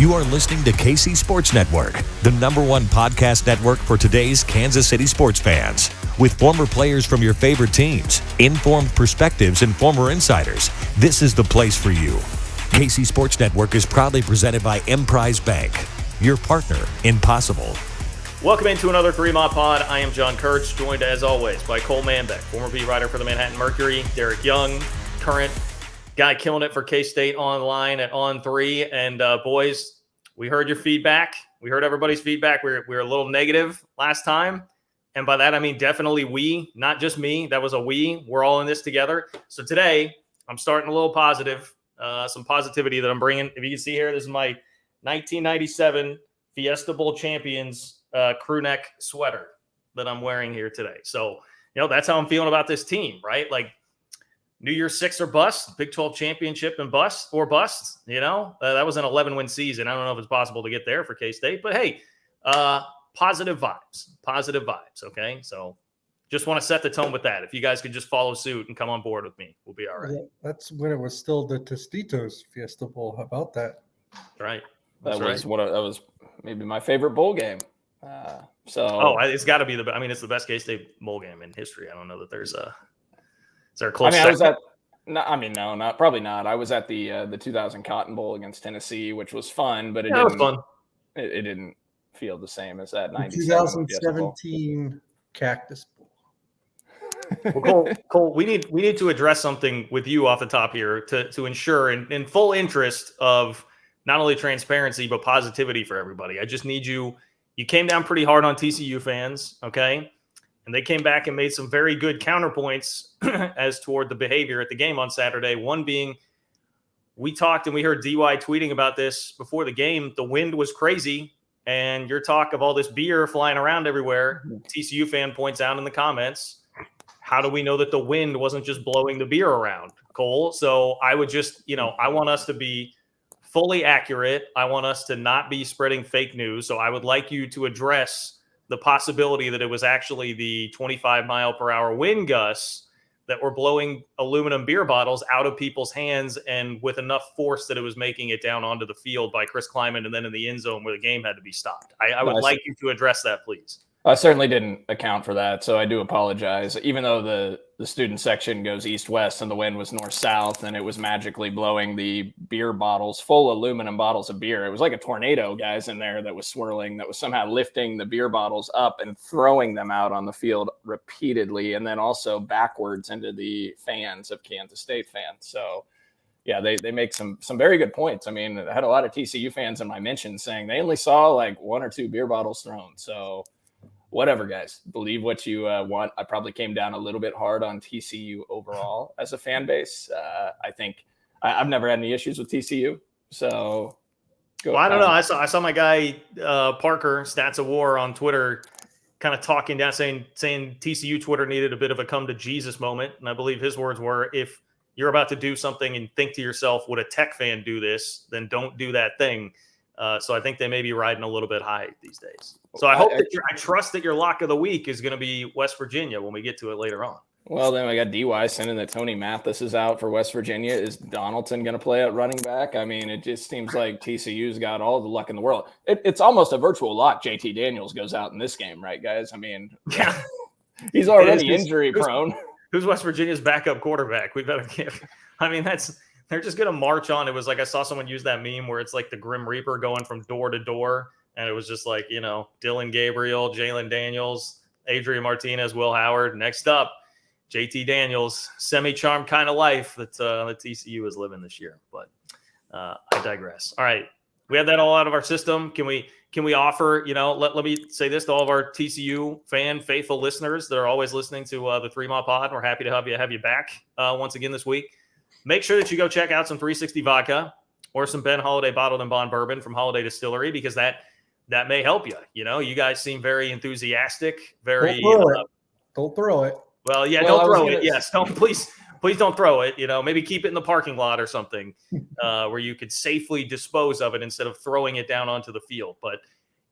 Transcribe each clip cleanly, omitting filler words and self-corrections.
You are listening to KC Sports Network, the #1 podcast network for today's Kansas City sports fans. With former players from your favorite teams, informed perspectives, and former insiders, this is the place for you. KC Sports Network is proudly presented by Emprise Bank, your partner in possible. Welcome into another 3-Mod Pod. I am John Kurtz, joined as always by Cole Manbeck, former beat writer for the Manhattan Mercury, Derek Young, current guy killing it for K-State online at On3. And boys, we heard your feedback. We heard everybody's feedback. We were a little negative last time. And by that, I mean definitely we, not just me. That was a we. We're all in this together. So today, I'm starting a little positive, some positivity that I'm bringing. If you can see here, this is my 1997 Fiesta Bowl champions crew neck sweater that I'm wearing here today. So, that's how I'm feeling about this team, right? Like, New Year's Six or bust, Big 12 championship and bust. That was an 11-win season. I don't know if it's possible to get there for K-State, but hey, positive vibes. Okay. So just want to set the tone with that. If you guys could just follow suit and come on board with me, we'll be all right. Yeah, that's when it was still the Tostitos Fiesta Bowl. How about that? Right. That was maybe my favorite bowl game. It's got to be it's the best K-State bowl game in history. I don't know that there's a. Is there a close probably not. I was at the 2000 Cotton Bowl against Tennessee, which was fun, but it didn't feel the same as that 2017 Cactus Bowl. Well, Cole, we need to address something with you off the top here to ensure in full interest of not only transparency but positivity for everybody. I just need you. You came down pretty hard on TCU fans, okay? And they came back and made some very good counterpoints as toward the behavior at the game on Saturday. One being, we talked and we heard DY tweeting about this before the game. The wind was crazy, and your talk of all this beer flying around everywhere. TCU fan points out in the comments, how do we know that the wind wasn't just blowing the beer around, Cole? So I would just, I want us to be fully accurate. I want us to not be spreading fake news. So I would like you to address the possibility that it was actually the 25-mile-per-hour wind gusts that were blowing aluminum beer bottles out of people's hands and with enough force that it was making it down onto the field by Chris Kleiman and then in the end zone where the game had to be stopped. I would like you to address that, please. I certainly didn't account for that, so I do apologize. Even though the student section goes east-west and the wind was north-south and it was magically blowing the beer bottles, full aluminum bottles of beer. It was like a tornado, guys, in there that was swirling, that was somehow lifting the beer bottles up and throwing them out on the field repeatedly and then also backwards into the fans of Kansas State fans. So, yeah, they make some very good points. I mean, I had a lot of TCU fans in my mentions saying they only saw like 1 or 2 beer bottles thrown. So, whatever, guys, believe what you want. I probably came down a little bit hard on TCU overall as a fan base. I think I've never had any issues with TCU. So, I don't know. I saw my guy Parker Stats of War on Twitter kind of talking down, saying TCU Twitter needed a bit of a come to Jesus moment. And I believe his words were, if you're about to do something and think to yourself, would a Tech fan do this? Then don't do that thing. So I think they may be riding a little bit high these days. So I trust that your lock of the week is going to be West Virginia when we get to it later on. Well, then we got DY sending that Tony Mathis is out for West Virginia. Is Donaldson going to play at running back? I mean, it just seems like TCU's got all the luck in the world. It's almost a virtual lock. JT Daniels goes out in this game, right, guys? I mean, yeah, he's already injury prone. Who's West Virginia's backup quarterback? We better give. I mean, they're just going to march on. It was like I saw someone use that meme where it's like the Grim Reaper going from door to door. And it was just like, Dylan Gabriel, Jalen Daniels, Adrian Martinez, Will Howard. Next up, JT Daniels, semi-charmed kind of life that TCU is living this year. But I digress. All right. We have that all out of our system. Can we offer, let me say this to all of our TCU faithful listeners that are always listening to the 3-Mile Pod. We're happy to have you back once again this week. Make sure that you go check out some 360 vodka or some Ben Holiday bottled and bond bourbon from Holiday Distillery, because that may help you. You guys seem very enthusiastic, very Don't throw it. Well, yeah, don't throw it. Yes, don't please don't throw it. Maybe keep it in the parking lot or something where you could safely dispose of it instead of throwing it down onto the field. But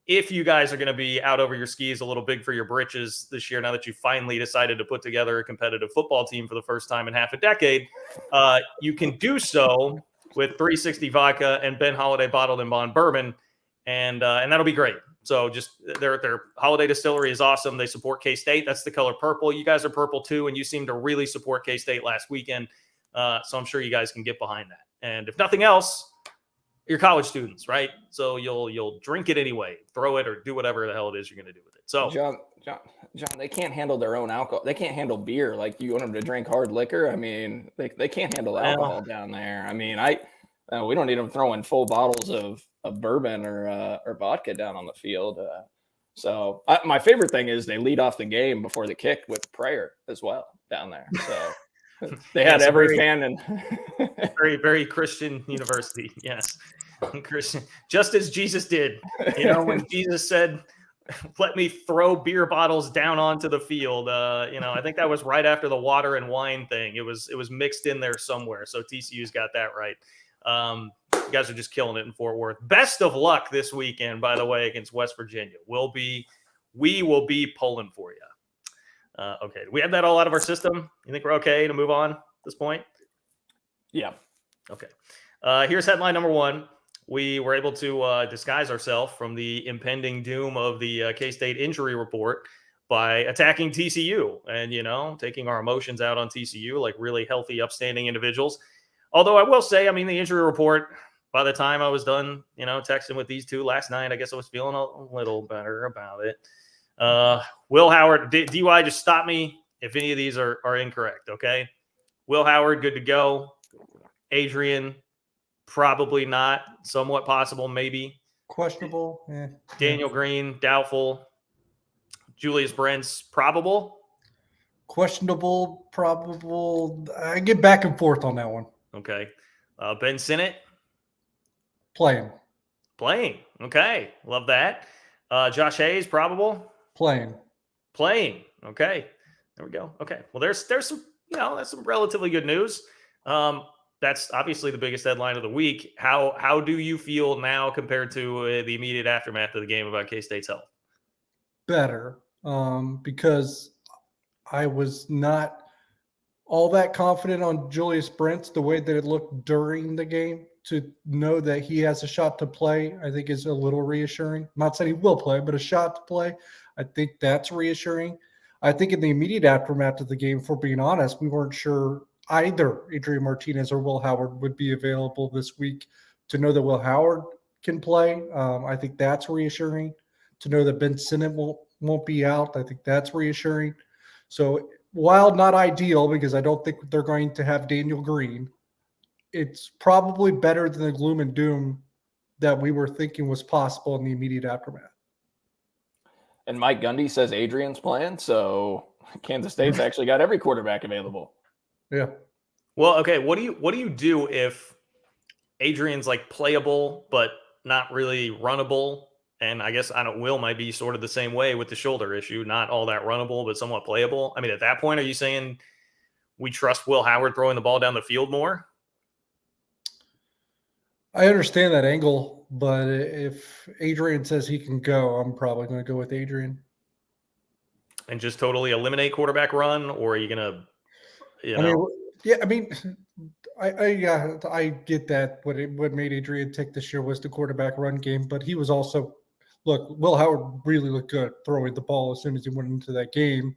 if you guys are going to be out over your skis a little big for your britches this year, now that you finally decided to put together a competitive football team for the first time in half a decade, you can do so with 360 vodka and Ben Holiday bottled in bond bourbon, and that'll be great. So just their holiday distillery is awesome. They support K-State. That's the color purple. You guys are purple too, and you seem to really support K-State last weekend. So I'm sure you guys can get behind that. And if nothing else, you're college students, right? So you'll drink it anyway, throw it, or do whatever the hell it is you're going to do with it. So John, they can't handle their own alcohol. They can't handle beer. Like, you want them to drink hard liquor? I mean, they can't handle alcohol down there. I mean, we don't need them throwing full bottles of bourbon or vodka down on the field. So my favorite thing is they lead off the game before the kick with prayer as well down there. So they had every fan and very, very Christian university. Yes. Christian, just as Jesus did, when Jesus said, let me throw beer bottles down onto the field. I think that was right after the water and wine thing. It was mixed in there somewhere. So TCU's got that right. You guys are just killing it in Fort Worth. Best of luck this weekend, by the way, against West Virginia. We will be pulling for you. Okay. Do we have that all out of our system? You think we're okay to move on at this point? Yeah. Okay. Here's headline number one. We were able to disguise ourselves from the impending doom of the K-State injury report by attacking TCU and, taking our emotions out on TCU like really healthy, upstanding individuals. Although I will say, the injury report, by the time I was done, texting with these two last night, I guess I was feeling a little better about it. Will Howard, DY, just stop me if any of these are incorrect, okay? Will Howard, good to go. Adrian, probably not. Somewhat possible, maybe. Questionable. Daniel Green, doubtful. Julius Brents, probable. Questionable, probable. I get back and forth on that one. Okay. Ben Sinnott? Playing. Okay. Love that. Josh Hayes, probable. Playing. Okay. There we go. Okay. Well, there's some, that's some relatively good news. That's obviously the biggest headline of the week. How do you feel now compared to the immediate aftermath of the game about K-State's health? Better, because I was not all that confident on Julius Brents the way that it looked during the game. To know that he has a shot to play, I think is a little reassuring. I'm not saying he will play, but a shot to play, I think that's reassuring. I think in the immediate aftermath of the game, if we're being honest, we weren't sure either Adrian Martinez or Will Howard would be available this week. To know that Will Howard can play, I think that's reassuring. To know that Ben Sinnott won't be out, I think that's reassuring. So while not ideal, because I don't think they're going to have Daniel Green, it's probably better than the gloom and doom that we were thinking was possible in the immediate aftermath. And Mike Gundy says Adrian's playing, so Kansas State's actually got every quarterback available. Yeah. Well, okay. What do you do if Adrian's like playable but not really runnable? And I guess Will might be sort of the same way with the shoulder issue, not all that runnable but somewhat playable. At that point, are you saying we trust Will Howard throwing the ball down the field more? I understand that angle, but if Adrian says he can go, I'm probably going to go with Adrian. And just totally eliminate quarterback run, or are you going to, I get that. What made Adrian tick this year was the quarterback run game, but he was also, Will Howard really looked good throwing the ball as soon as he went into that game.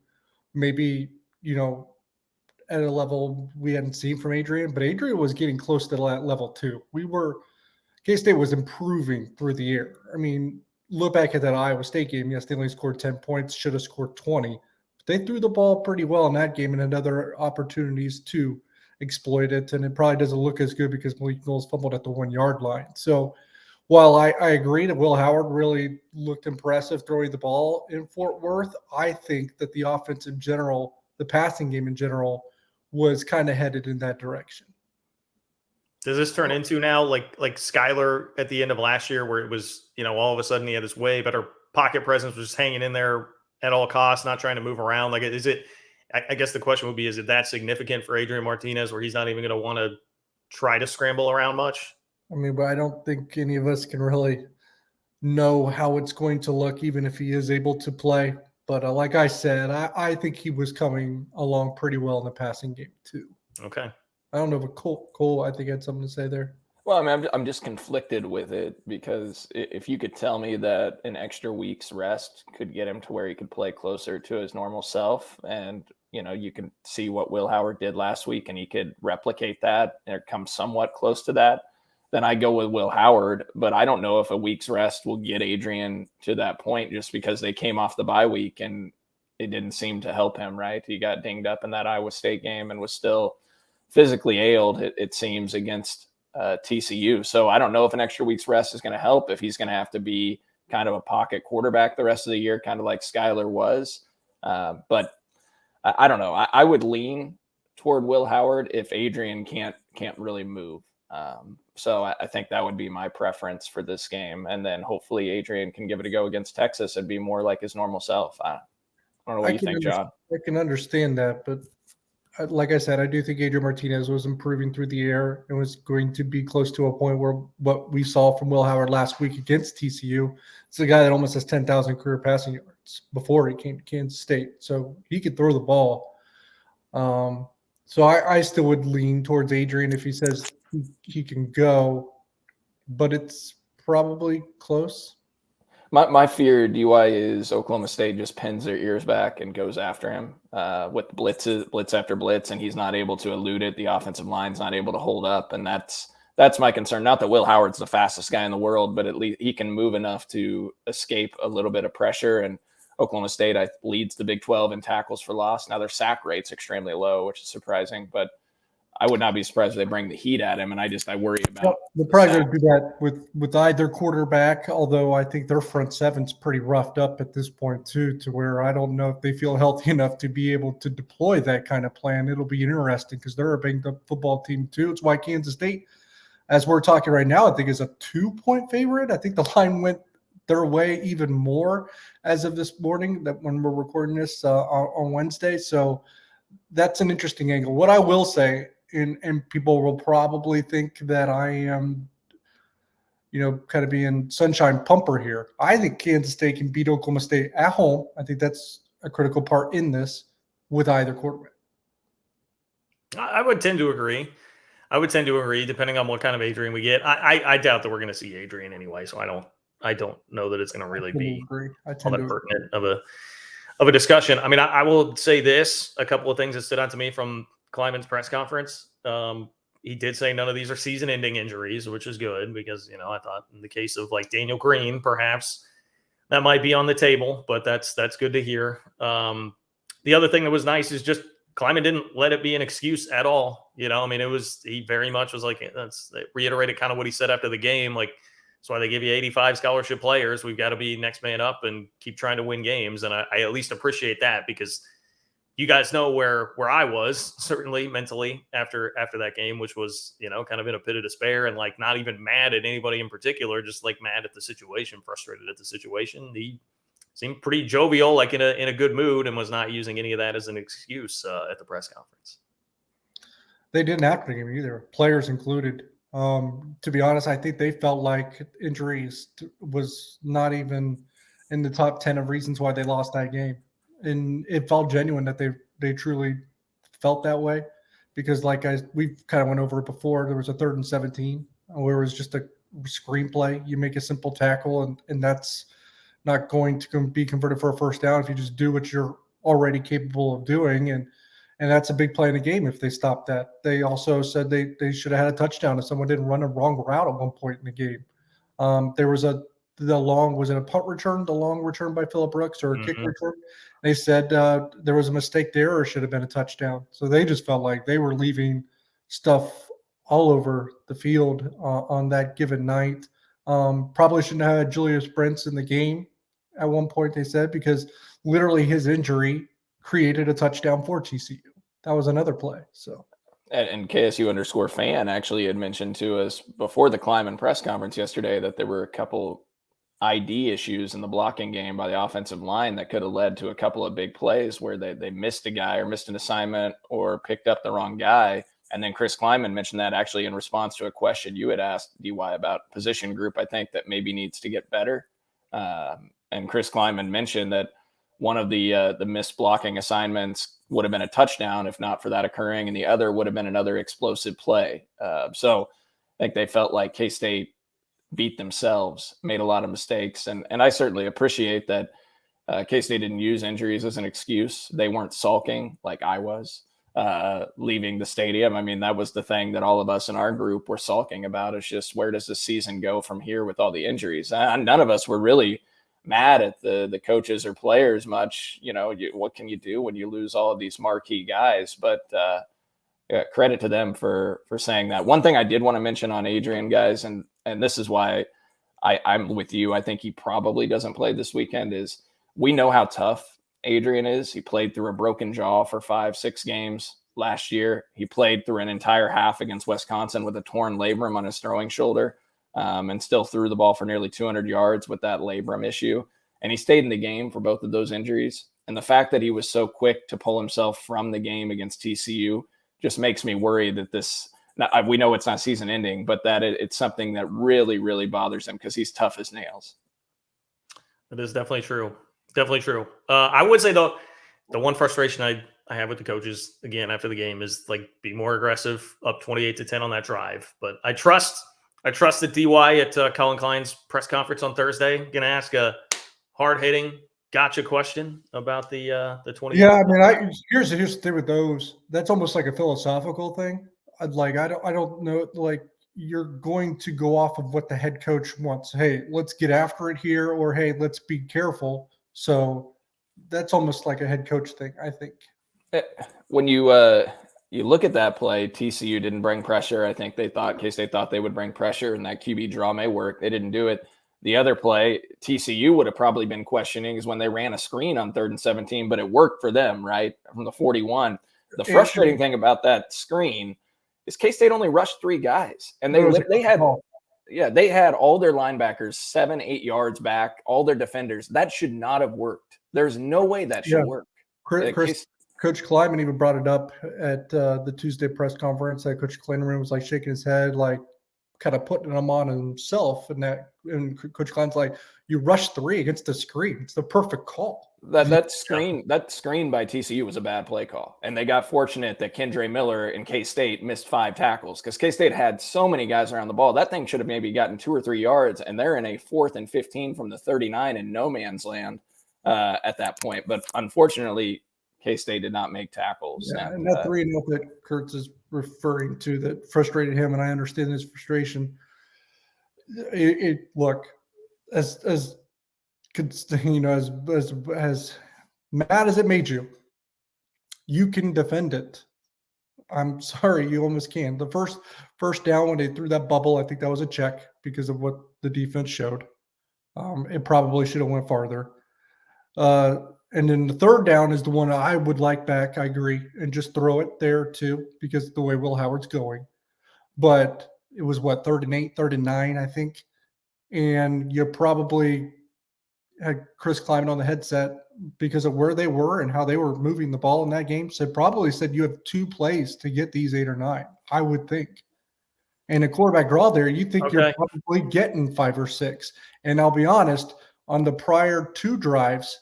Maybe, at a level we hadn't seen from Adrian, but Adrian was getting close to that level too. K-State was improving through the air. Look back at that Iowa State game. Yes, they only scored 10 points, should have scored 20. But they threw the ball pretty well in that game and had other opportunities to exploit it. And it probably doesn't look as good because Malik Knowles fumbled at the 1 yard line. So while I agree that Will Howard really looked impressive throwing the ball in Fort Worth, I think that the offense in general, the passing game in general, was kind of headed in that direction. Does this turn into now like Skyler at the end of last year, where it was, all of a sudden he had this way better pocket presence, was just hanging in there at all costs, not trying to move around? Like, is it? I guess the question would be: is it that significant for Adrian Martinez, where he's not even going to want to try to scramble around much? But I don't think any of us can really know how it's going to look, even if he is able to play. But like I said, I think he was coming along pretty well in the passing game too. Okay. I don't know if Cole, I think, had something to say there. Well, I mean, I'm just conflicted with it because if you could tell me that an extra week's rest could get him to where he could play closer to his normal self, and you can see what Will Howard did last week, and he could replicate that or come somewhat close to that, then I go with Will Howard. But I don't know if a week's rest will get Adrian to that point, just because they came off the bye week and it didn't seem to help him. Right, he got dinged up in that Iowa State game and was still physically ailed, it seems, against TCU. So I don't know if an extra week's rest is going to help, if he's going to have to be kind of a pocket quarterback the rest of the year, kind of like Skyler was. But I don't know. I would lean toward Will Howard if Adrian can't really move. So I think that would be my preference for this game. And then hopefully Adrian can give it a go against Texas and be more like his normal self. I don't know what you think, John. I can understand that, but like I said, I do think Adrian Martinez was improving through the air and was going to be close to a point where what we saw from Will Howard last week against TCU, it's a guy that almost has 10,000 career passing yards before he came to Kansas State. So he could throw the ball. So I still would lean towards Adrian if he says he can go, but it's probably close. My fear, DY, is Oklahoma State just pins their ears back and goes after him with blitz after blitz, and he's not able to elude it. The offensive line's not able to hold up, and that's my concern. Not that Will Howard's the fastest guy in the world, but at least he can move enough to escape a little bit of pressure. And Oklahoma State leads the Big 12 in tackles for loss. Now their sack rate's extremely low, which is surprising, but I would not be surprised if they bring the heat at him, and I worry about. Well, they're probably going to do that with either quarterback, although I think their front seven's pretty roughed up at this point too, to where I don't know if they feel healthy enough to be able to deploy that kind of plan. It'll be interesting because they're a banged up football team too. It's why Kansas State, as we're talking right now, I think is a 2-point favorite. I think the line went their way even more as of this morning, that when we're recording this on Wednesday. So that's an interesting angle. What I will say, and people will probably think that I am, kind of being sunshine pumper here. I think Kansas State can beat Oklahoma State at home. I think that's a critical part in this with either quarterback. I would tend to agree. Depending on what kind of Adrian we get. I doubt that we're going to see Adrian anyway, so I don't know that it's going to really be all that pertinent of a discussion. I mean, I will say this: a couple of things that stood out to me from Kleiman's press conference. He did say none of these are season-ending injuries, which is good because, I thought in the case of like Daniel Green, perhaps that might be on the table, but that's good to hear. The other thing that was nice is just Kleiman didn't let it be an excuse at all. He very much was like, it reiterated kind of what he said after the game. Like, that's why they give you 85 scholarship players. We've got to be next man up and keep trying to win games. And I at least appreciate that, because you guys know where I was certainly mentally after that game, which was, kind of in a pit of despair and like not even mad at anybody in particular, just like mad at the situation, frustrated at the situation. He seemed pretty jovial, like in a good mood, and was not using any of that as an excuse at the press conference. They didn't have to game either, players included. To be honest, I think they felt like injuries was not even in the top 10 of reasons why they lost that game. And it felt genuine that they truly felt that way, because we've kind of went over it before. There was a 3rd and 17 where it was just a screenplay. You make a simple tackle and that's not going to be converted for a first down if you just do what you're already capable of doing. And that's a big play in the game if they stop that. They also said they should have had a touchdown if someone didn't run a wrong route at one point in the game. There was was it a punt return, the long return by Phillip Brooks, or a kick return? They said there was a mistake there, or should have been a touchdown. So they just felt like they were leaving stuff all over the field on that given night. Probably shouldn't have had Julius Brents in the game at one point, they said, because literally his injury created a touchdown for TCU. That was another play. So, and KSU_fan actually had mentioned to us before the Kleiman press conference yesterday that there were a couple ID issues in the blocking game by the offensive line that could have led to a couple of big plays where they missed a guy or missed an assignment or picked up the wrong guy. And then Chris Kleiman mentioned that actually in response to a question you had asked, DY, about position group, I think, that maybe needs to get better. And Chris Kleiman mentioned that one of the missed blocking assignments would have been a touchdown if not for that occurring, and the other would have been another explosive play. So I think they felt like K-State beat themselves, made a lot of mistakes. And I certainly appreciate that K-State didn't use injuries as an excuse. They weren't sulking like I was leaving the stadium. I mean, that was the thing that all of us in our group were sulking about, is just where does the season go from here with all the injuries? And none of us were really mad at the coaches or players much. What can you do when you lose all of these marquee guys? But credit to them for saying that. One thing I did want to mention on Adrian, guys, and this is why I'm with you. I think he probably doesn't play this weekend. Is we know how tough Adrian is. He played through a broken jaw for 5-6 games last year. He played through an entire half against Wisconsin with a torn labrum on his throwing shoulder, and still threw the ball for nearly 200 yards with that labrum issue. And he stayed in the game for both of those injuries. And the fact that he was so quick to pull himself from the game against TCU just makes me worry that we know it's not season ending, but that it's something that really, really bothers him, because he's tough as nails. It is definitely true. Definitely true. I would say, though, the one frustration I have with the coaches, again, after the game, is like, be more aggressive, up 28-10 on that drive. But I trust that DY at Colin Klein's press conference on Thursday going to ask a hard-hitting gotcha question about the 20. Yeah, I mean, here's the thing with those. That's almost like a philosophical thing. I don't know, like, you're going to go off of what the head coach wants. Hey, let's get after it here, or hey, let's be careful. So that's almost like a head coach thing, I think. When you look at that play, TCU didn't bring pressure. I think K-State thought they would bring pressure, and that QB draw may work. They didn't do it. The other play, TCU would have probably been questioning, is when they ran a screen on 3rd and 17, but it worked for them, right, from the 41. The frustrating thing about that screen is K-State only rushed 3 guys, and they had all their linebackers 7-8 yards back, all their defenders. That should not have worked. There's no way that should work. Coach Kleiman even brought it up at the Tuesday press conference. That Coach Kleiman was like shaking his head, like kind of putting them on himself. And Coach Klein's like, you rushed 3 against the screen. It's the perfect call. That screen by TCU was a bad play call. And they got fortunate that Kendre Miller and K-State missed 5 tackles, because K-State had so many guys around the ball. That thing should have maybe gotten 2 or 3 yards, and they're in a 4th and 15 from the 39 in no man's land at that point. But unfortunately, K-State did not make tackles. Yeah, and that 3 that Kurtz is referring to that frustrated him, and I understand his frustration. Look, as mad as it made you, you can defend it. I'm sorry, you almost can. The first down when they threw that bubble, I think that was a check because of what the defense showed. It probably should have went farther. And then the 3rd down is the one I would like back. I agree, and just throw it there too, because of the way Will Howard's going. But it was 3rd and 8, 3rd and 9, I think. And you probably had Chris Kleiman on the headset because of where they were and how they were moving the ball in that game. So probably said you have 2 plays to get these 8 or 9, I would think. And a quarterback draw there, you think you're probably getting 5 or 6. And I'll be honest, on the prior 2 drives,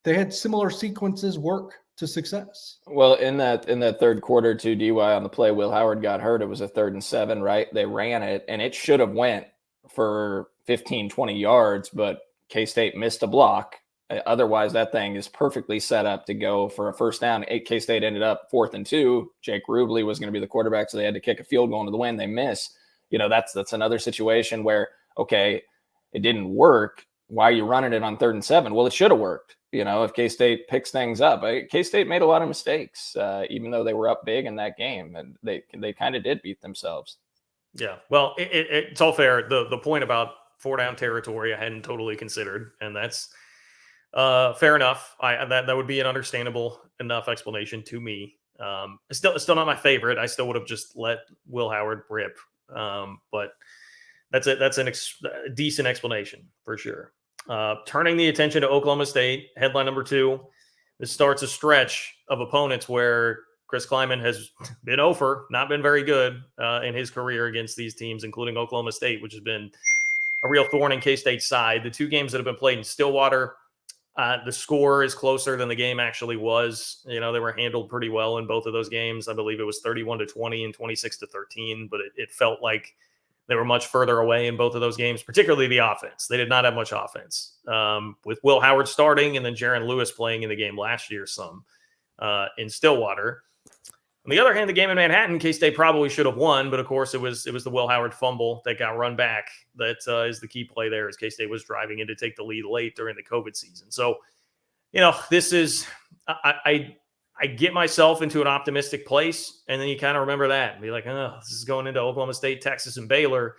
they had similar sequences work to success. Well, in that 3rd quarter, to DY on the play, Will Howard got hurt. It was a 3rd and 7, right? They ran it, and it should have went for 15, 20 yards, but K-State missed a block. Otherwise, that thing is perfectly set up to go for a 1st down. K-State ended up 4th and 2. Jake Rubley was going to be the quarterback, so they had to kick a field goal into the wind. They miss. That's another situation where, okay, it didn't work. Why are you running it on 3rd and 7? Well, it should have worked. If K-State picks things up. K-State made a lot of mistakes, even though they were up big in that game, and they kind of did beat themselves. Yeah, well, it's all fair. The point about 4-down territory I hadn't totally considered, and that's fair enough. That would be an understandable enough explanation to me. It's still not my favorite. I still would have just let Will Howard rip, but that's a decent explanation for sure. Turning the attention to Oklahoma State, headline number 2. This starts a stretch of opponents where Chris Kleiman has been not been very good in his career against these teams, including Oklahoma State, which has been a real thorn in K-State's side. The 2 games that have been played in Stillwater, the score is closer than the game actually was. They were handled pretty well in both of those games. I believe it was 31-20 and 26-13, but it felt like They were much further away in both of those games, particularly the offense. They did not have much offense with Will Howard starting and then Jaron Lewis playing in the game last year some in Stillwater. On the other hand, the game in Manhattan, K-State probably should have won, but of course it was the Will Howard fumble that got run back that is the key play there as K-State was driving in to take the lead late during the COVID season. So, this is I get myself into an optimistic place, and then you kind of remember that and be like, oh, this is going into Oklahoma State, Texas, and Baylor.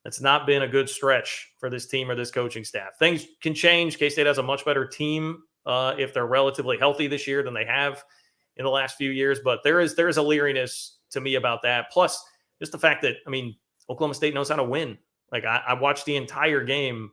That's not been a good stretch for this team or this coaching staff. Things can change. K-State has a much better team if they're relatively healthy this year than they have in the last few years, but there is a leeriness to me about that. Plus, just the fact that, Oklahoma State knows how to win. Like, I watched the entire game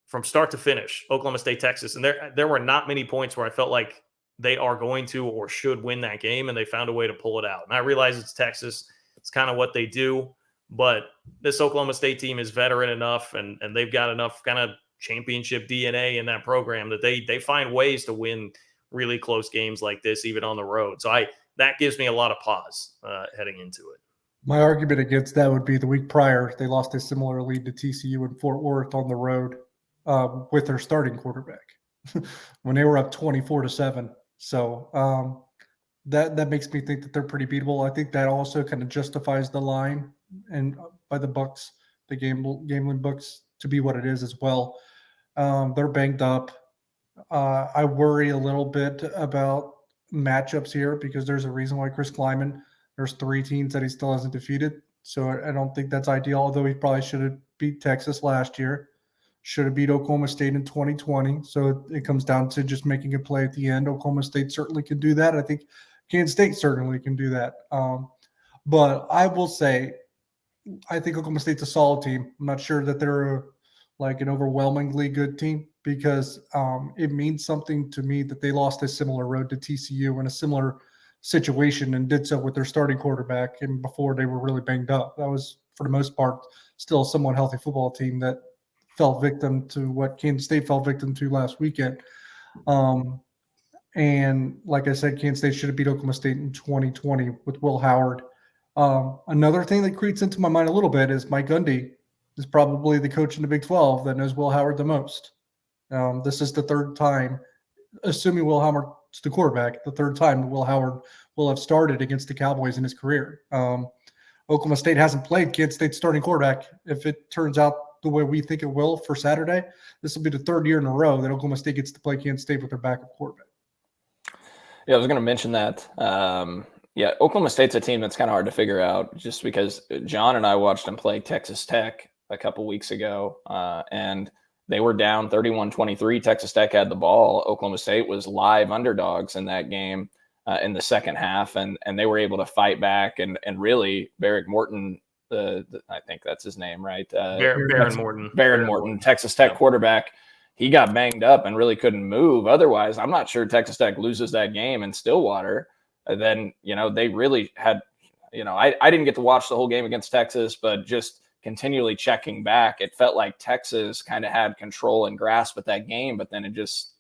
from start to finish, Oklahoma State, Texas, and there were not many points where I felt like they are going to or should win that game, and they found a way to pull it out. And I realize it's Texas. It's kind of what they do, but this Oklahoma State team is veteran enough, and they've got enough kind of championship DNA in that program that they find ways to win really close games like this, even on the road. So that gives me a lot of pause heading into it. My argument against that would be the week prior, they lost a similar lead to TCU in Fort Worth on the road with their starting quarterback when they were up 24-7. So that makes me think that they're pretty beatable. I think that also kind of justifies the line and by the books, the gambling books, to be what it is as well. They're banged up. I worry a little bit about matchups here because there's a reason why Chris Kleiman, there's 3 teams that he still hasn't defeated. So I don't think that's ideal, although he probably should have beat Texas last year, should have beat Oklahoma State in 2020. So it comes down to just making a play at the end. Oklahoma State certainly can do that. I think Kansas State certainly can do that. But I will say, I think Oklahoma State's a solid team. I'm not sure that they're like an overwhelmingly good team because it means something to me that they lost a similar road to TCU in a similar situation and did so with their starting quarterback and before they were really banged up. That was, for the most part, still a somewhat healthy football team that fell victim to what Kansas State fell victim to last weekend. And like I said, Kansas State should have beat Oklahoma State in 2020 with Will Howard. Another thing that creeps into my mind a little bit is Mike Gundy is probably the coach in the Big 12 that knows Will Howard the most. This is the third time, assuming Will Howard's the quarterback, the third time Will Howard will have started against the Cowboys in his career. Oklahoma State hasn't played Kansas State's starting quarterback. If it turns out the way we think it will for Saturday, this will be the third year in a row that Oklahoma State gets to play Kansas State with their backup quarterback. Yeah, I was going to mention that. Oklahoma State's a team that's kind of hard to figure out just because John and I watched them play Texas Tech a couple weeks ago, and they were down 31-23. Texas Tech had the ball. Oklahoma State was live underdogs in that game in the second half, and they were able to fight back. And really, Barrick Morton, I think that's his name, right? Baron Morton, Texas Tech quarterback. He got banged up and really couldn't move. Otherwise, I'm not sure Texas Tech loses that game in Stillwater. And then, they really had, I didn't get to watch the whole game against Texas, but just continually checking back, it felt like Texas kind of had control and grasp at that game, but then it just,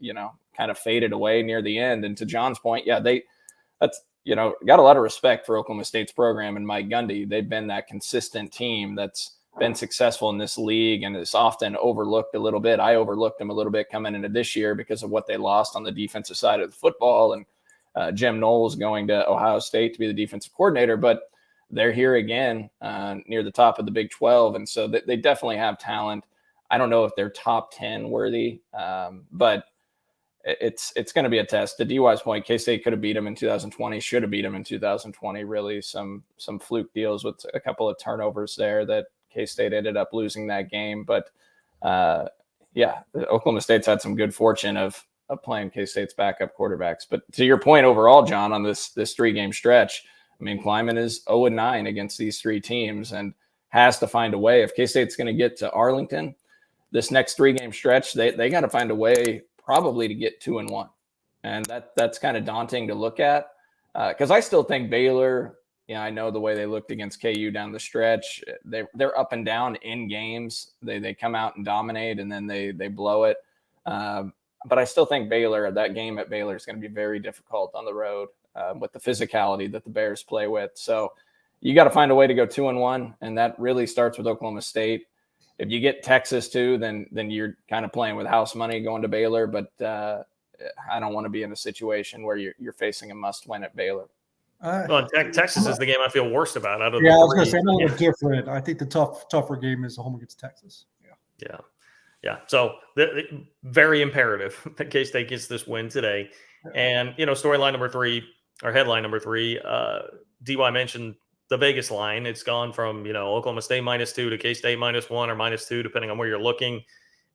kind of faded away near the end. And to John's point, got a lot of respect for Oklahoma State's program and Mike Gundy. They've been that consistent team that's been successful in this league and is often overlooked a little bit. I overlooked them a little bit coming into this year because of what they lost on the defensive side of the football and Jim Knowles going to Ohio State to be the defensive coordinator, but they're here again near the top of the Big 12. And so they definitely have talent. I don't know if they're top 10 worthy, but it's going to be a test. To DY's point, K-State could have beat them in 2020, should have beat them in 2020. Really some fluke deals with a couple of turnovers there that K-State ended up losing that game. But Oklahoma State's had some good fortune of playing K-State's backup quarterbacks. But to your point overall, John, on this 3-game stretch, Kleiman is 0-9 against these 3 teams and has to find a way. If K-State's going to get to Arlington, this next 3-game stretch, they got to find a way probably to get 2-1. And that's kind of daunting to look at because I still think Baylor, I know the way they looked against KU down the stretch. They're up and down in games. They come out and dominate, and then they blow it. But I still think that game at Baylor is going to be very difficult on the road with the physicality that the Bears play with. So you got to find a way to go 2-1, and that really starts with Oklahoma State. If you get Texas too, then you're kind of playing with house money going to Baylor. But I don't want to be in a situation where you're facing a must-win at Baylor. Well, Texas is the game I feel worst about out of yeah, the I was going three. to say I'm a little different. I think the tougher game is the home against Texas. Yeah. So very imperative that K-State gets this win today. And, storyline number 3, or headline number 3, DY mentioned the Vegas line. It's gone from, Oklahoma State -2 to K-State -1 or -2, depending on where you're looking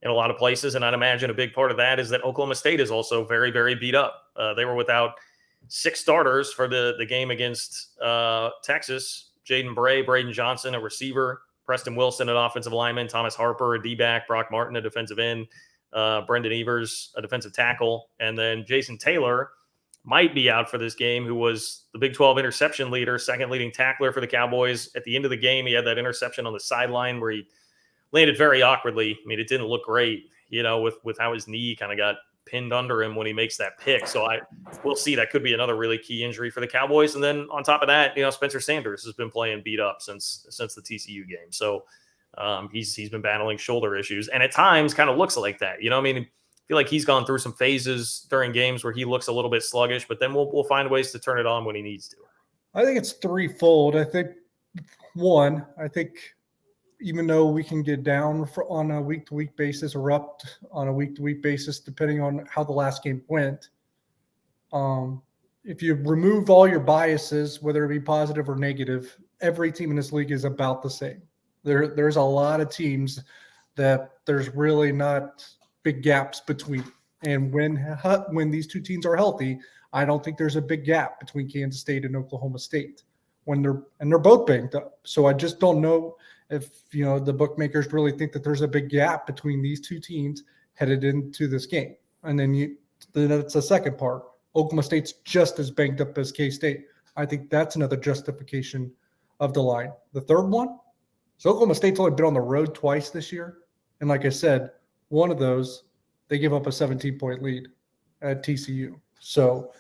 in a lot of places. And I'd imagine a big part of that is that Oklahoma State is also very, very beat up. They were without 6 starters for the game against Texas. Jaden Bray, Braden Johnson, a receiver, Preston Wilson, an offensive lineman, Thomas Harper, a D-back, Brock Martin, a defensive end, Brendan Evers, a defensive tackle, and then Jason Taylor might be out for this game, who was the Big 12 interception leader, second leading tackler for the Cowboys. At the end of the game, he had that interception on the sideline where he landed very awkwardly. I mean, it didn't look great, with how his knee kind of got pinned under him when he makes that pick. So we'll see. That could be another really key injury for the Cowboys. And then on top of that, Spencer Sanders has been playing beat up since the TCU game. So he's been battling shoulder issues, and at times kind of looks like that. I feel like he's gone through some phases during games where he looks a little bit sluggish, but then we'll find ways to turn it on when he needs to. I think it's threefold. I think one, even though we can get down on a week-to-week basis or up on a week-to-week basis, depending on how the last game went, if you remove all your biases, whether it be positive or negative, every team in this league is about the same. There's a lot of teams that there's really not big gaps between. And when these two teams are healthy, I don't think there's a big gap between Kansas State and Oklahoma State when they're both banged up. So I just don't know if the bookmakers really think that there's a big gap between these two teams headed into this game. And then that's the second part. Oklahoma State's just as banged up as K-State. I think that's another justification of the line. The third one, so Oklahoma State's only been on the road twice this year. And like I said, one of those, they give up a 17-point lead at TCU. So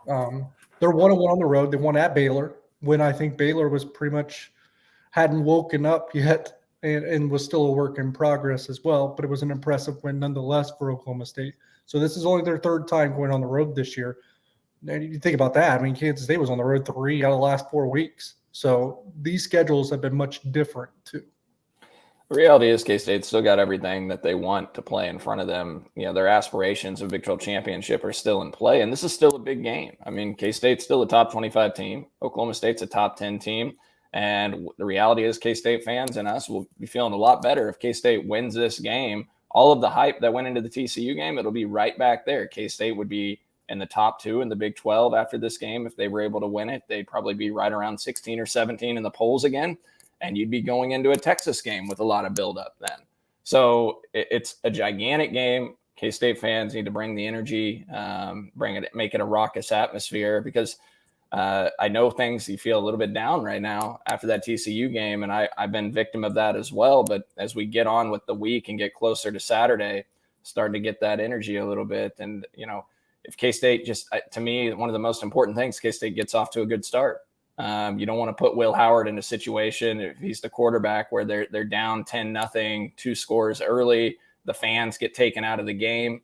they're 1-1 on the road. They won at Baylor when I think Baylor was pretty much hadn't woken up yet and was still a work in progress as well. But it was an impressive win nonetheless for Oklahoma State. So this is only their third time going on the road this year. And you think about that. I mean, Kansas State was on the road 3 out of the last 4 weeks. So these schedules have been much different too. The reality is K-State still got everything that they want to play in front of them. Their aspirations of Big 12 championship are still in play, and this is still a big game. I mean, K-State's still a top 25 team. Oklahoma State's a top 10 team. And the reality is K-State fans and us will be feeling a lot better if K-State wins this game. All of the hype that went into the TCU game, it'll be right back there. K-State would be in the top 2 in the Big 12 after this game. If they were able to win it, they'd probably be right around 16 or 17 in the polls again. And you'd be going into a Texas game with a lot of buildup then. So it's a gigantic game. K-State fans need to bring the energy, make it a raucous atmosphere, because I know things, you feel a little bit down right now after that TCU game, and I've been victim of that as well. But as we get on with the week and get closer to Saturday, starting to get that energy a little bit. And, if K-State to me, one of the most important things, K-State gets off to a good start. You don't want to put Will Howard in a situation, if he's the quarterback, where they're down 10-0, 2 scores early, the fans get taken out of the game.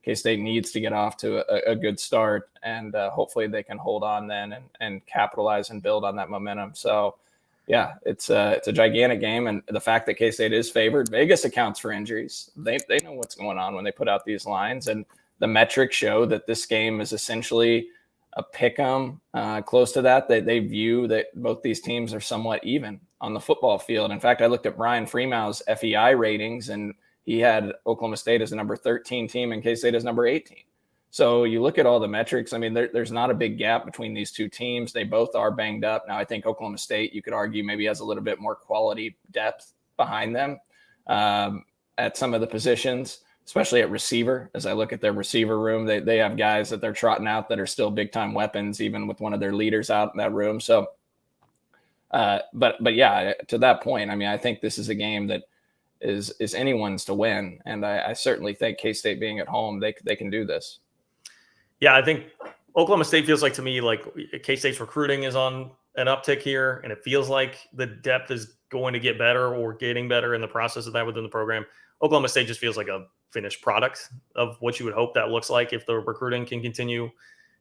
K-State needs to get off to a good start, and hopefully they can hold on then and capitalize and build on that momentum. So, yeah, it's a gigantic game, and the fact that K-State is favored, Vegas accounts for injuries. They know what's going on when they put out these lines, and the metrics show that this game is essentially a pick 'em, close to that. They view that both these teams are somewhat even on the football field. In fact, I looked at Brian Freemau's FEI ratings, and he had Oklahoma State as the number 13 team and K-State as number 18. So you look at all the metrics. I mean, there's not a big gap between these two teams. They both are banged up. Now, I think Oklahoma State, you could argue, maybe has a little bit more quality depth behind them at some of the positions, especially at receiver. As I look at their receiver room, they have guys that they're trotting out that are still big-time weapons, even with one of their leaders out in that room. So, but yeah, to that point, I mean, I think this is a game that is anyone's to win. And I certainly think K-State being at home, they can do this. Yeah, I think Oklahoma State feels like, to me, like K-State's recruiting is on an uptick here, and it feels like the depth is going to get better or getting better in the process of that within the program. Oklahoma State just feels like a finished product of what you would hope that looks like if the recruiting can continue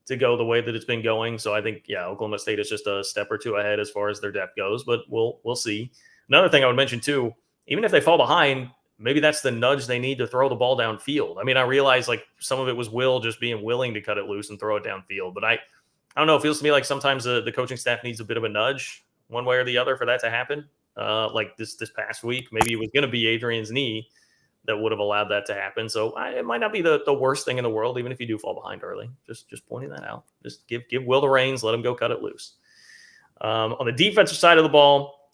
to go the way that it's been going. So I think, Oklahoma State is just a step or two ahead as far as their depth goes, but we'll see. Another thing I would mention too, even if they fall behind, maybe that's the nudge they need to throw the ball downfield. I mean, I realize like some of it was Will just being willing to cut it loose and throw it downfield, but I don't know. It feels to me like sometimes the coaching staff needs a bit of a nudge one way or the other for that to happen. Like this past week, maybe it was going to be Adrian's knee that would have allowed that to happen. So it might not be the worst thing in the world, even if you do fall behind early. Just pointing that out. Just give Will the reins, let him go cut it loose. On the defensive side of the ball,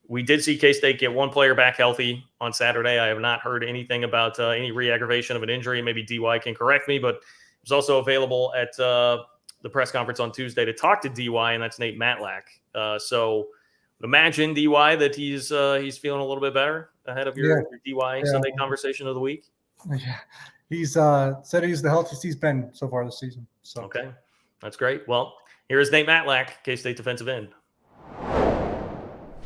we did see K-State get one player back healthy on Saturday. I have not heard anything about any re-aggravation of an injury. Maybe DY can correct me, but he was also available at the press conference on Tuesday to talk to DY, and that's Nate Matlack. So imagine DY that he's feeling a little bit better ahead of your DY Sunday conversation of the week. Yeah, he's said he's the healthiest he's been so far this season. So okay, that's great. Well, here is Nate Matlack, K-State defensive end.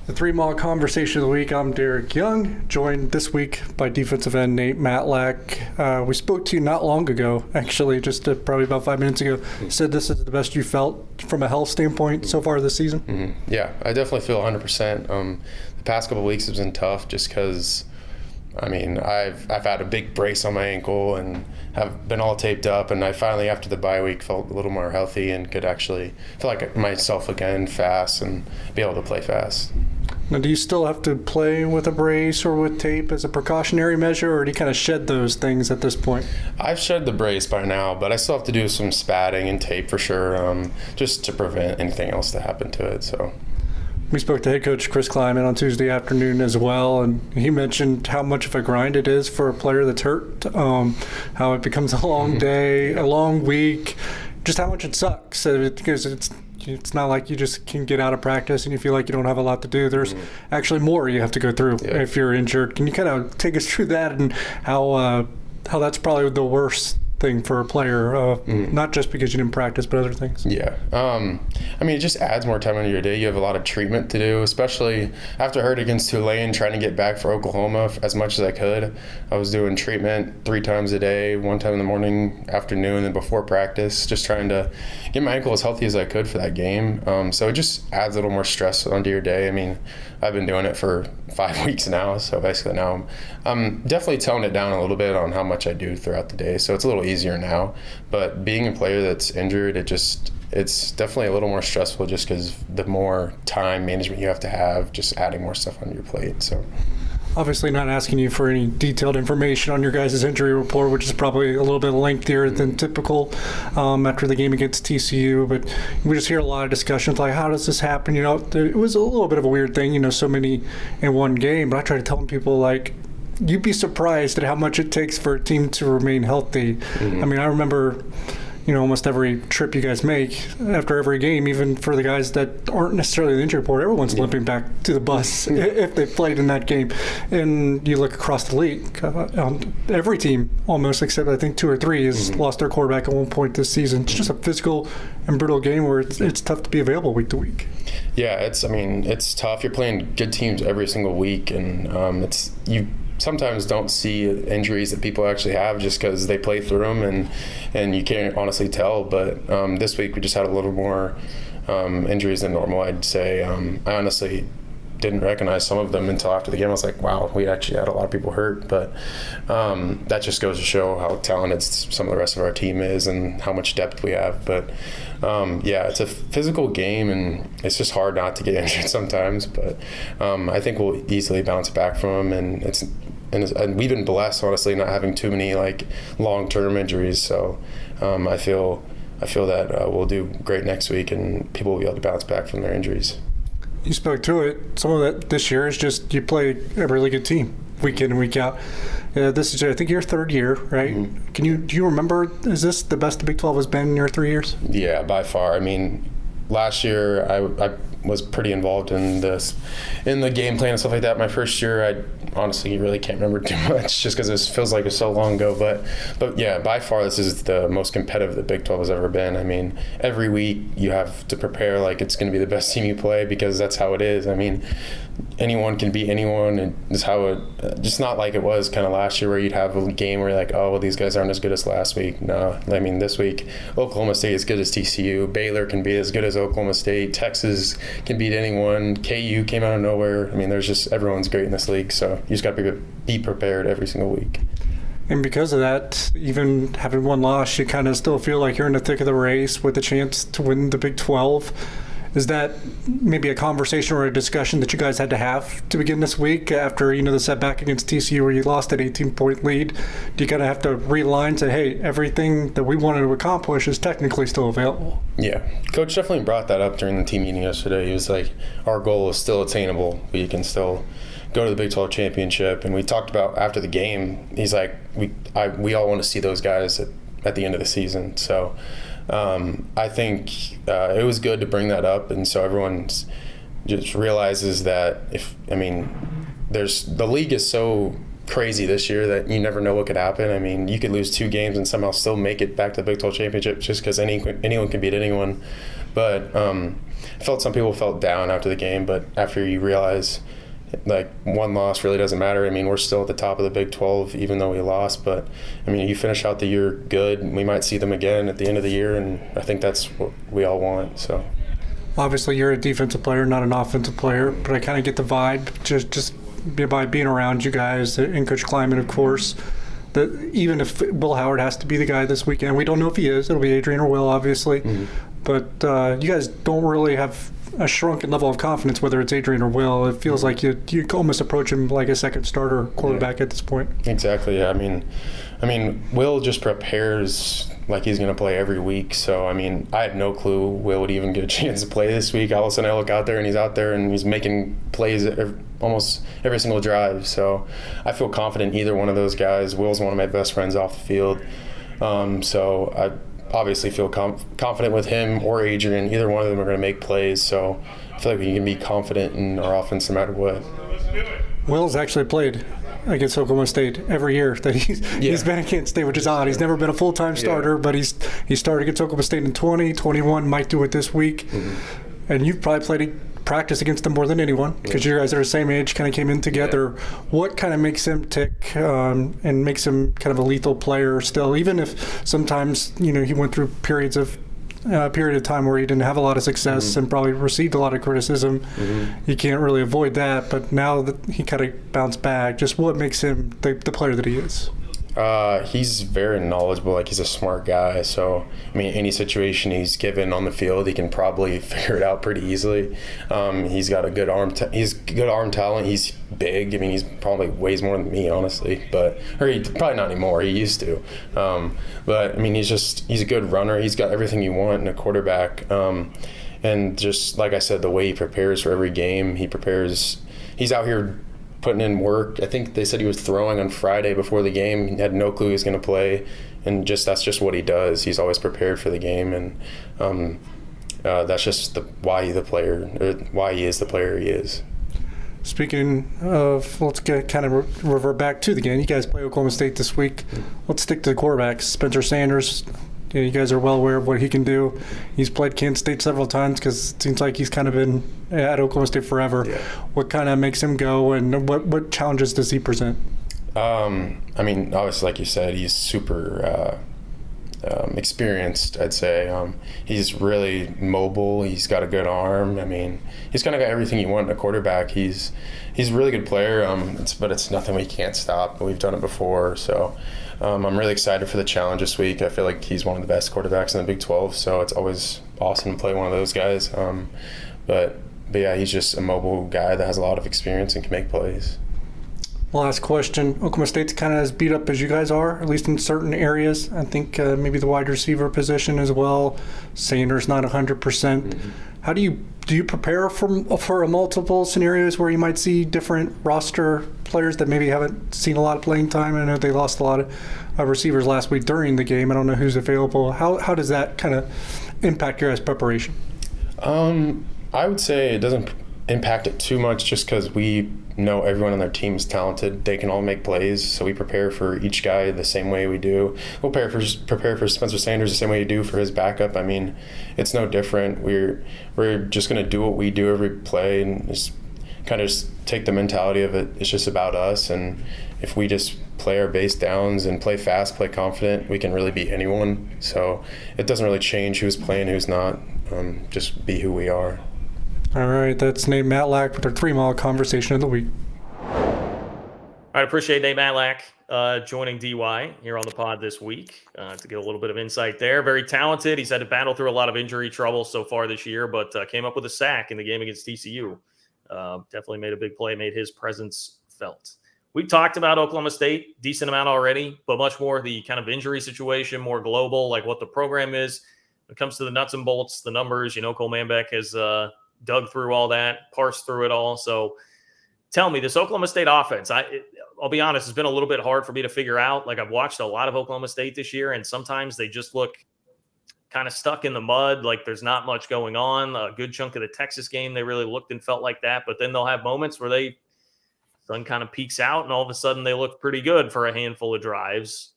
The 3-mile conversation of the week. I'm Derek Young, joined this week by defensive end Nate Matlack. We spoke to you not long ago, actually, just probably about 5 minutes ago. Said this is the best you felt from a health standpoint so far this season. Mm-hmm. Yeah, I definitely feel 100%. The past couple of weeks have been tough just because, I mean, I've had a big brace on my ankle and have been all taped up, and I finally, after the bye week, felt a little more healthy and could actually feel like myself again fast and be able to play fast. Now, do you still have to play with a brace or with tape as a precautionary measure, or do you kind of shed those things at this point? I've shed the brace by now, but I still have to do some spatting and tape for sure, just to prevent anything else to happen to it. So. We spoke to head coach Chris Kleiman on Tuesday afternoon as well, and he mentioned how much of a grind it is for a player that's hurt, how it becomes a long day, a long week, just how much it sucks because it's not like you just can get out of practice and you feel like you don't have a lot to do. There's actually more you have to go through if you're injured. Can you kind of take us through that and how that's probably the worst thing for a player, not just because you didn't practice, but other things? Yeah. I mean, it just adds more time into your day. You have a lot of treatment to do, especially after I hurt against Tulane, trying to get back for Oklahoma as much as I could. I was doing treatment 3 times a day, 1 time in the morning, afternoon, and before practice, just trying to get my ankle as healthy as I could for that game. So it just adds a little more stress onto your day. I mean, I've been doing it for 5 weeks now, so basically now I'm definitely toning it down a little bit on how much I do throughout the day, so it's a little easier now. But being a player that's injured, it's definitely a little more stressful just because the more time management you have to have, just adding more stuff on your plate. So. Obviously not asking you for any detailed information on your guys' injury report, which is probably a little bit lengthier than typical after the game against TCU, but we just hear a lot of discussions like, how does this happen? It was a little bit of a weird thing, so many in one game, but I try to tell people, like, you'd be surprised at how much it takes for a team to remain healthy. I mean, I remember almost every trip you guys make after every game, even for the guys that aren't necessarily in the injury report, everyone's limping back to the bus if they played in that game. And you look across the league, every team almost, except I think 2 or 3, has lost their quarterback at one point this season. It's just a physical and brutal game where it's tough to be available week to week. Yeah, it's tough. You're playing good teams every single week, and you sometimes don't see injuries that people actually have just because they play through them and you can't honestly tell. But this week we just had a little more injuries than normal, I'd say. I honestly didn't recognize some of them until after the game. I was like, wow, we actually had a lot of people hurt. But that just goes to show how talented some of the rest of our team is and how much depth we have. But it's a physical game, and it's just hard not to get injured sometimes. But I think we'll easily bounce back from them, and we've been blessed, honestly, not having too many like long-term injuries. So I feel that we'll do great next week, and people will be able to bounce back from their injuries. You spoke to it. Some of that this year is just you play a really good team week in and week out. This is, I think, your 3rd year, right? Mm-hmm. Do you remember, is this the best the Big 12 has been in your 3 years? Yeah, by far. I mean, last year was pretty involved in the game plan and stuff like that. My first year, I honestly really can't remember too much just because it feels like it's so long ago. But yeah, by far this is the most competitive the Big 12 has ever been. I mean, every week you have to prepare like it's going to be the best team you play because that's how it is. I mean, anyone can beat anyone, and it's how it. Just not like it was kind of last year where you'd have a game where you're like, oh well, these guys aren't as good as last week. No, I mean this week Oklahoma State is as good as TCU. Baylor can be as good as Oklahoma State. Texas can beat anyone. KU came out of nowhere. I mean, there's just everyone's great in this league, so you just got to be prepared every single week. And because of that, even having one loss, you kind of still feel like you're in the thick of the race with a chance to win the Big 12. Is that maybe a conversation or a discussion that you guys had to have to begin this week after, the setback against TCU where you lost an 18-point lead? Do you kind of have to realign and say, hey, everything that we wanted to accomplish is technically still available? Yeah. Coach definitely brought that up during the team meeting yesterday. He was like, our goal is still attainable. We can still go to the Big 12 championship. And we talked about after the game, he's like, we all want to see those guys at the end of the season. So I think it was good to bring that up, and so everyone just realizes that the league is so crazy this year that you never know what could happen. I mean, you could lose 2 games and somehow still make it back to the Big 12 championship just because anyone can beat anyone. But I felt some people felt down after the game, but after you realize like one loss really doesn't matter. I mean, we're still at the top of the Big 12 even though we lost, but I mean, you finish out the year good, we might see them again at the end of the year, and I think that's what we all want. So obviously you're a defensive player, not an offensive player, but I kind of get the vibe just by being around you guys and Coach Kleiman, of course, that even if Will Howard has to be the guy this weekend, we don't know if he is, it'll be Adrian or Will, obviously, but you guys don't really have a shrunken level of confidence whether it's Adrian or Will. It feels like you almost approach him like a second starter quarterback at this point. Exactly. Yeah. I mean, Will just prepares like he's going to play every week. So, I mean, I had no clue Will would even get a chance to play this week. All of a sudden I look out there and he's out there and he's making plays almost every single drive. So I feel confident either one of those guys. Will's one of my best friends off the field. So I obviously feel confident with him or Adrian. Either one of them are going to make plays, so I feel like we can be confident in our offense no matter what. Will's actually played against Oklahoma State every year that he's been at Kansas State, which is odd. He's never been a full-time starter, but he started against Oklahoma State in 2021, might do it this week. And you've probably practice against him more than anyone because you guys are the same age, kind of came in together. What kind of makes him tick and makes him kind of a lethal player still, even if sometimes he went through period of time where he didn't have a lot of success and probably received a lot of criticism. You can't really avoid that, but now that he kind of bounced back, just what makes him the player that he is? He's very knowledgeable. Like, he's a smart guy. So, I mean, any situation he's given on the field, he can probably figure it out pretty easily. He's got a good he's good arm talent. He's big. I mean, he's probably weighs more than me, honestly. He probably not anymore. He used to. But I mean, he's a good runner. He's got everything you want in a quarterback. And just like I said, the way he prepares for every game, he's out here putting in work. I think they said he was throwing on Friday before the game. He had no clue he was going to play, and that's just what he does. He's always prepared for the game, and that's just why he is the player he is. Speaking of, let's kind of revert back to the game. You guys play Oklahoma State this week. Let's stick to the quarterbacks. Spencer Sanders. You guys are well aware of what he can do. He's played Kansas State several times because it seems like he's kind of been at Oklahoma State forever. Yeah. What kind of makes him go, and what challenges does he present? I mean, obviously, like you said, he's super experienced, I'd say. He's really mobile. He's got a good arm. I mean, he's kind of got everything you want in a quarterback. He's a really good player, but it's nothing we can't stop. We've done it before, so I'm really excited for the challenge this week. I feel like he's one of the best quarterbacks in the Big 12, so it's always awesome to play one of those guys. But yeah, he's just a mobile guy that has a lot of experience and can make plays. Last question. Oklahoma State's kind of as beat up as you guys are, at least in certain areas. I think maybe the wide receiver position as well. Sanders not 100%. How do you prepare for multiple scenarios where you might see different roster players that maybe haven't seen a lot of playing time? I know they lost a lot of receivers last week during the game. I don't know who's available. How does that kind of impact your guys' preparation? I would say it doesn't impact it too much just because we know everyone on their team is talented. They can all make plays, so we prepare for each guy the same way we do. We'll prepare for Spencer Sanders the same way we do for his backup. I mean, it's no different. We're just going to do what we do every play and just kind of just take the mentality of it. It's just about us, and if we just play our base downs and play fast, play confident, we can really beat anyone. So it doesn't really change who's playing, who's not. Just be who we are. All right, that's Nate Matlack with our 3 Mile Conversation of the Week. I appreciate Nate Matlack joining DY here on the pod this week to get a little bit of insight there. Very talented. He's had to battle through a lot of injury trouble so far this year, but came up with a sack in the game against TCU. Definitely made a big play, made his presence felt. We talked about Oklahoma State decent amount already, but much more the kind of injury situation, more global, like what the program is. When it comes to the nuts and bolts, the numbers, Cole Manbeck has dug through all that, parsed through it all. So tell me, this Oklahoma State offense, I'll be honest, it's been a little bit hard for me to figure out. Like, I've watched a lot of Oklahoma State this year, and sometimes they just look kind of stuck in the mud. Like, there's not much going on. A good chunk of the Texas game, they really looked and felt like that. But then they'll have moments where sun kind of peaks out, and all of a sudden they look pretty good for a handful of drives.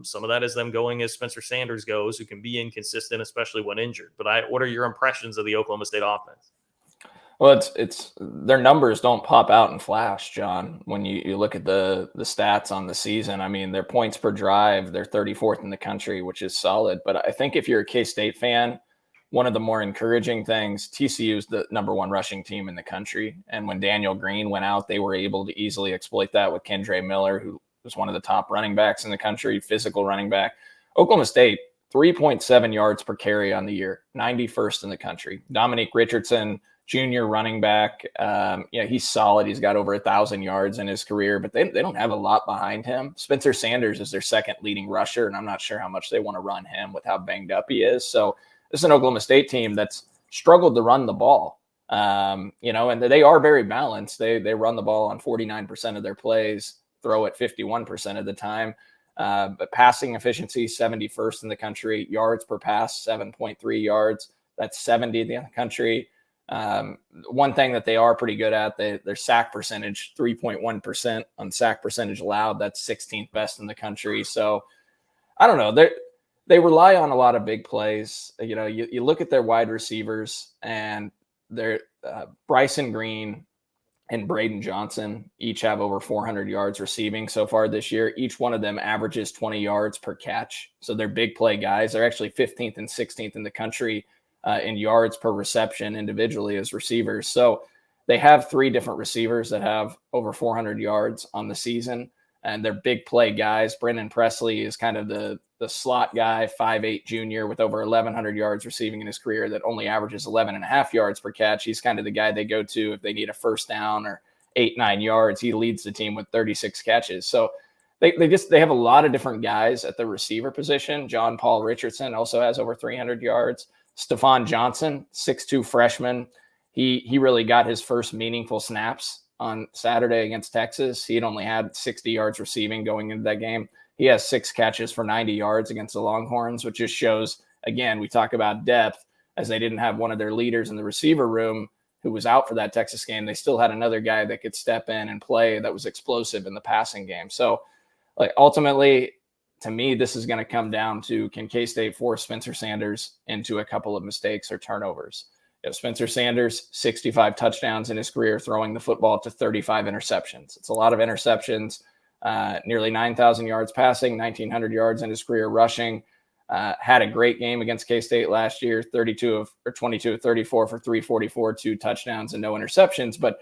Some of that is them going as Spencer Sanders goes, who can be inconsistent, especially when injured. But what are your impressions of the Oklahoma State offense? Well, it's their numbers don't pop out and flash, John. When you look at the stats on the season, I mean, their points per drive, they're 34th in the country, which is solid. But I think if you're a K-State fan, one of the more encouraging things, TCU is the number 1 rushing team in the country. And when Daniel Green went out, they were able to easily exploit that with Kendre Miller, who was one of the top running backs in the country, physical running back. Oklahoma State, 3.7 yards per carry on the year, 91st in the country. Dominique Richardson, junior running back. He's solid. He's got over 1,000 yards in his career, but they don't have a lot behind him. Spencer Sanders is their second leading rusher, and I'm not sure how much they want to run him with how banged up he is. So this is an Oklahoma State team that's struggled to run the ball, and they are very balanced. They run the ball on 49% of their plays, throw it 51% of the time. But passing efficiency, 71st in the country. Yards per pass, 7.3 yards. That's 70th in the country. One thing that they are pretty good at, their sack percentage, 3.1% on sack percentage allowed. That's 16th best in the country. So I don't know. They rely on a lot of big plays. You look at their wide receivers, and they're Bryson Green and Braden Johnson each have over 400 yards receiving so far this year. Each one of them averages 20 yards per catch. So they're big play guys. They're actually 15th and 16th in the country in yards per reception individually as receivers. So they have 3 different receivers that have over 400 yards on the season, and they're big play guys. Brendan Presley is kind of the slot guy, 5'8" junior with over 1,100 yards receiving in his career that only averages 11.5 yards per catch. He's kind of the guy they go to if they need a first down or 8-9 yards. He leads the team with 36 catches. So they have a lot of different guys at the receiver position. John Paul Richardson also has over 300 yards. Stephon Johnson, 6'2" freshman. He really got his first meaningful snaps on Saturday against Texas. He had only had 60 yards receiving going into that game. He has 6 catches for 90 yards against the Longhorns, which just shows, again, we talk about depth, as they didn't have one of their leaders in the receiver room who was out for that Texas game. They still had another guy that could step in and play that was explosive in the passing game. So ultimately, to me, this is going to come down to, can K-State force Spencer Sanders into a couple of mistakes or turnovers? Spencer Sanders, 65 touchdowns in his career, throwing the football to 35 interceptions. It's a lot of interceptions, nearly 9,000 yards passing, 1,900 yards in his career rushing. Had a great game against K-State last year, 22 of 34 for 344, 2 touchdowns and no interceptions. But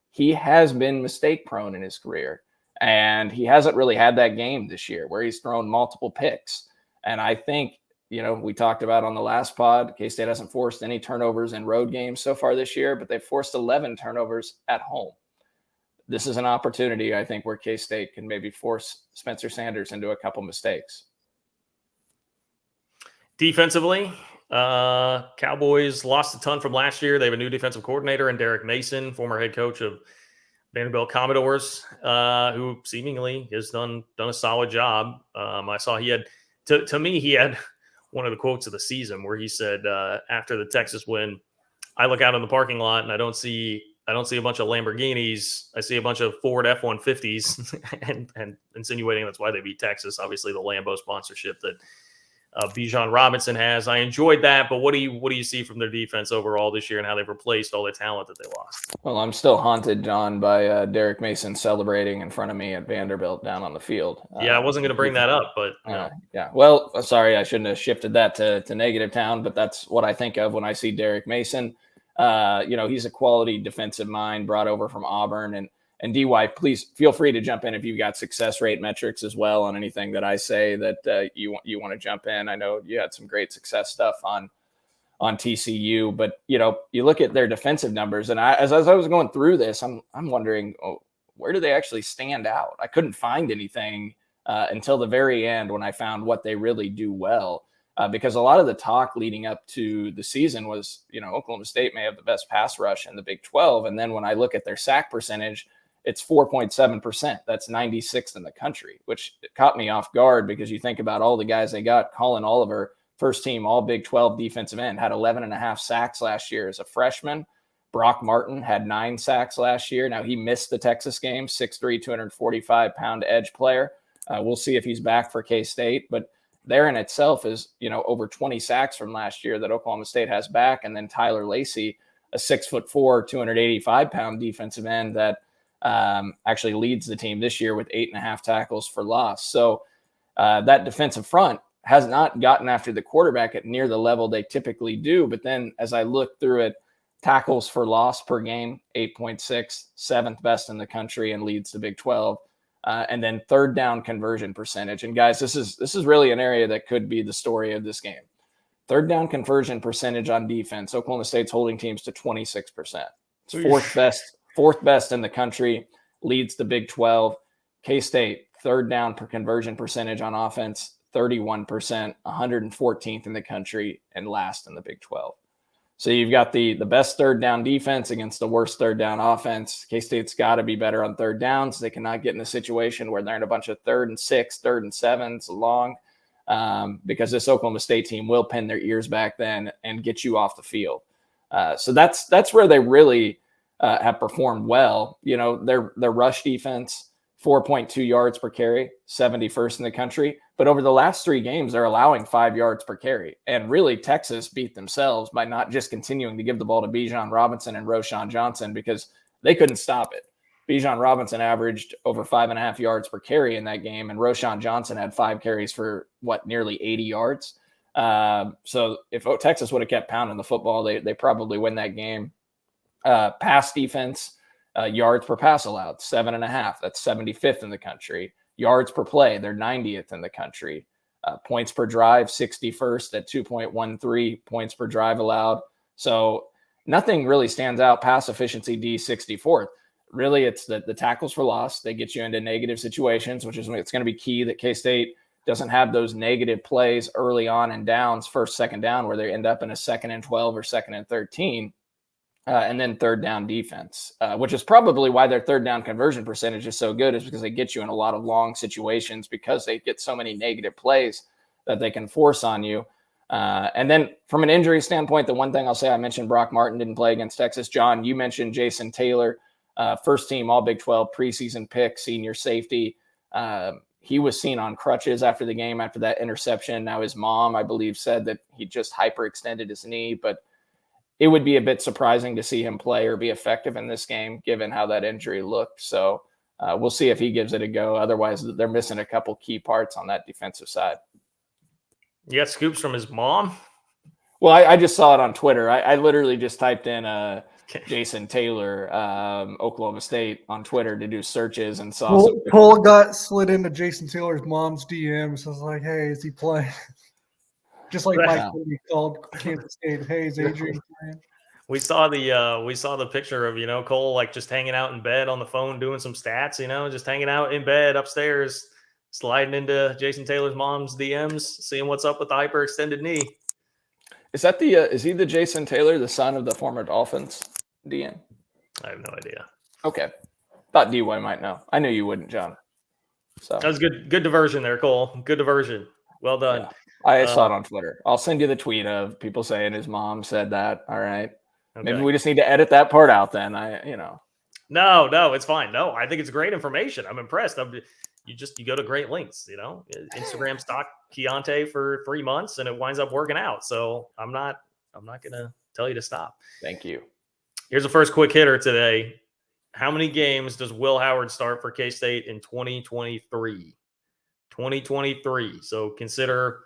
he has been mistake prone in his career, and he hasn't really had that game this year where he's thrown multiple picks. And I think, we talked about on the last pod, K-State hasn't forced any turnovers in road games so far this year, but they've forced 11 turnovers at home. This is an opportunity, I think, where K-State can maybe force Spencer Sanders into a couple mistakes. Defensively, Cowboys lost a ton from last year. They have a new defensive coordinator in Derek Mason, former head coach of Vanderbilt Commodores, who seemingly has done a solid job. I saw he had, to me, he had one of the quotes of the season where he said, after the Texas win, I look out in the parking lot and I don't see a bunch of Lamborghinis. I see a bunch of Ford F-150s and insinuating that's why they beat Texas. Obviously, the Lambo sponsorship that Bijan Robinson has. I enjoyed that, but what do you see from their defense overall this year and how they've replaced all the talent that they lost? Well, I'm still haunted, John, by Derek Mason celebrating in front of me at Vanderbilt down on the field. Yeah, I wasn't going to bring that up, but yeah. Well, sorry, I shouldn't have shifted that to negative town, but that's what I think of when I see Derek Mason. He's a quality defensive mind brought over from Auburn, and DY, please feel free to jump in if you've got success rate metrics as well on anything that I say that you want to jump in. I know you had some great success stuff on TCU, but you look at their defensive numbers, and as I was going through this, I'm wondering, where do they actually stand out? I couldn't find anything until the very end when I found what they really do well. Because a lot of the talk leading up to the season was, Oklahoma State may have the best pass rush in the Big 12. And then when I look at their sack percentage, it's 4.7%. That's 96th in the country, which caught me off guard because you think about all the guys they got. Colin Oliver, first team All Big 12 defensive end, had 11.5 sacks last year as a freshman. Brock Martin had 9 sacks last year. Now he missed the Texas game, 6'3", 245-pound edge player. We'll see if he's back for K-State, but there in itself is, over 20 sacks from last year that Oklahoma State has back. And then Tyler Lacey, a 6'4", 285-pound defensive end that actually leads the team this year with 8.5 tackles for loss. So that defensive front has not gotten after the quarterback at near the level they typically do. But then as I look through it, tackles for loss per game, 8.6, 7th best in the country and leads the Big 12. And then third down conversion percentage. And guys, this is really an area that could be the story of this game. Third down conversion percentage on defense. Oklahoma State's holding teams to 26%. It's fourth best in the country, leads the Big 12. K-State, third down per conversion percentage on offense, 31%, 114th in the country, and last in the Big 12. So you've got the best third down defense against the worst third down offense. K-State's got to be better on third downs. They cannot get in a situation where they're in a bunch of 3rd and 6, 3rd and 7s long, because this Oklahoma State team will pin their ears back then and get you off the field. So that's where they really have performed well. Their rush defense, 4.2 yards per carry, 71st in the country. But over the last 3 games, they're allowing 5 yards per carry. And really, Texas beat themselves by not just continuing to give the ball to Bijan Robinson and Roschon Johnson because they couldn't stop it. Bijan Robinson averaged over 5.5 yards per carry in that game, and Roschon Johnson had 5 carries for, nearly 80 yards. So if Texas would have kept pounding the football, they probably win that game. Pass defense, yards per pass allowed, 7.5. That's 75th in the country. Yards per play, they're 90th in the country. Points per drive, 61st at 2.13 points per drive allowed. So nothing really stands out. Pass efficiency, D, 64th. Really, it's the tackles for loss. They get you into negative situations, which is it's going to be key that K-State doesn't have those negative plays early on in downs, first, second down, where they end up in a 2nd and 12 or 2nd and 13. And then third down defense, which is probably why their third down conversion percentage is so good, is because they get you in a lot of long situations because they get so many negative plays that they can force on you. And then from an injury standpoint, the one thing I'll say, I mentioned Brock Martin didn't play against Texas. John, you mentioned Jason Taylor, first team All Big 12 preseason pick, senior safety. He was seen on crutches after the game, after that interception. Now his mom, I believe, said that he just hyperextended his knee, but it would be a bit surprising to see him play or be effective in this game, given how that injury looked. So we'll see if he gives it a go. Otherwise, they're missing a couple key parts on that defensive side. You got scoops from his mom? Well, I just saw it on Twitter. I literally just typed in Jason Taylor, Oklahoma State on Twitter to do searches and saw. Cole got slid into Jason Taylor's mom's DMs. So I was like, hey, is he playing? Just like Mike Kennedy called Kansas State, hey, is Adrian playing? We saw the picture of, Cole like just hanging out in bed on the phone doing some stats, just hanging out in bed upstairs, sliding into Jason Taylor's mom's DMs, seeing what's up with the hyperextended knee. Is that is he the Jason Taylor, the son of the former Dolphins DM? I have no idea. Okay. Thought DY might know. I knew you wouldn't, John. So that was good diversion there, Cole. Good diversion. Well done. Yeah. I saw it on Twitter. I'll send you the tweet of people saying his mom said that. All right. Okay. Maybe we just need to edit that part out then. No, it's fine. No, I think it's great information. I'm impressed. You go to great lengths, Instagram stock Keontae for 3 months and it winds up working out. So I'm not going to tell you to stop. Thank you. Here's the first quick hitter today. How many games does Will Howard start for K-State in 2023? 2023. So consider,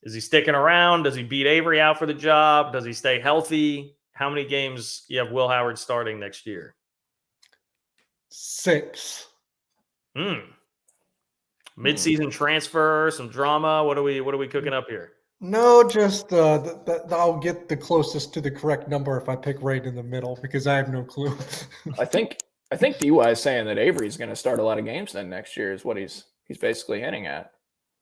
is he sticking around? Does he beat Avery out for the job? Does he stay healthy? How many games you have Will Howard starting next year? 6. Mid-season transfer, some drama. What are we cooking up here? No, just I'll get the closest to the correct number if I pick right in the middle because I have no clue. I think DY is saying that Avery's going to start a lot of games then next year is what he's basically hinting at.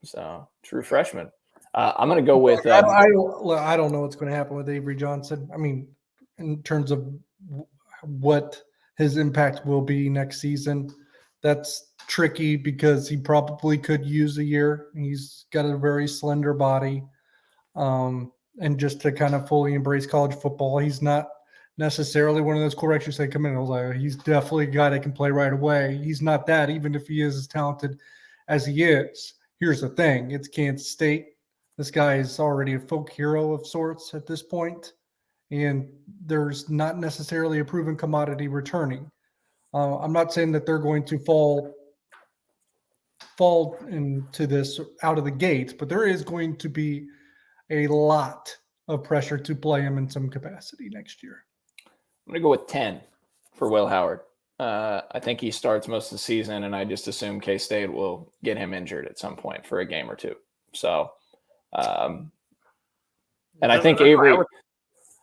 So true freshman. I'm going to go with. I don't know what's going to happen with Avery Johnson. I mean, in terms of what his impact will be next season, that's tricky because he probably could use a year. He's got a very slender body. And just to kind of fully embrace college football, he's not necessarily one of those quarterbacks you say come in and like, he's definitely a guy that can play right away. He's not that, even if he is as talented as he is. Here's the thing. It's Kansas State. This guy is already a folk hero of sorts at this point, and there's not necessarily a proven commodity returning. I'm not saying that they're going to fall into this out of the gate, but there is going to be a lot of pressure to play him in some capacity next year. I'm going to go with 10 for Will Howard. I think he starts most of the season, and I just assume K-State will get him injured at some point for a game or two. So, and I think Avery.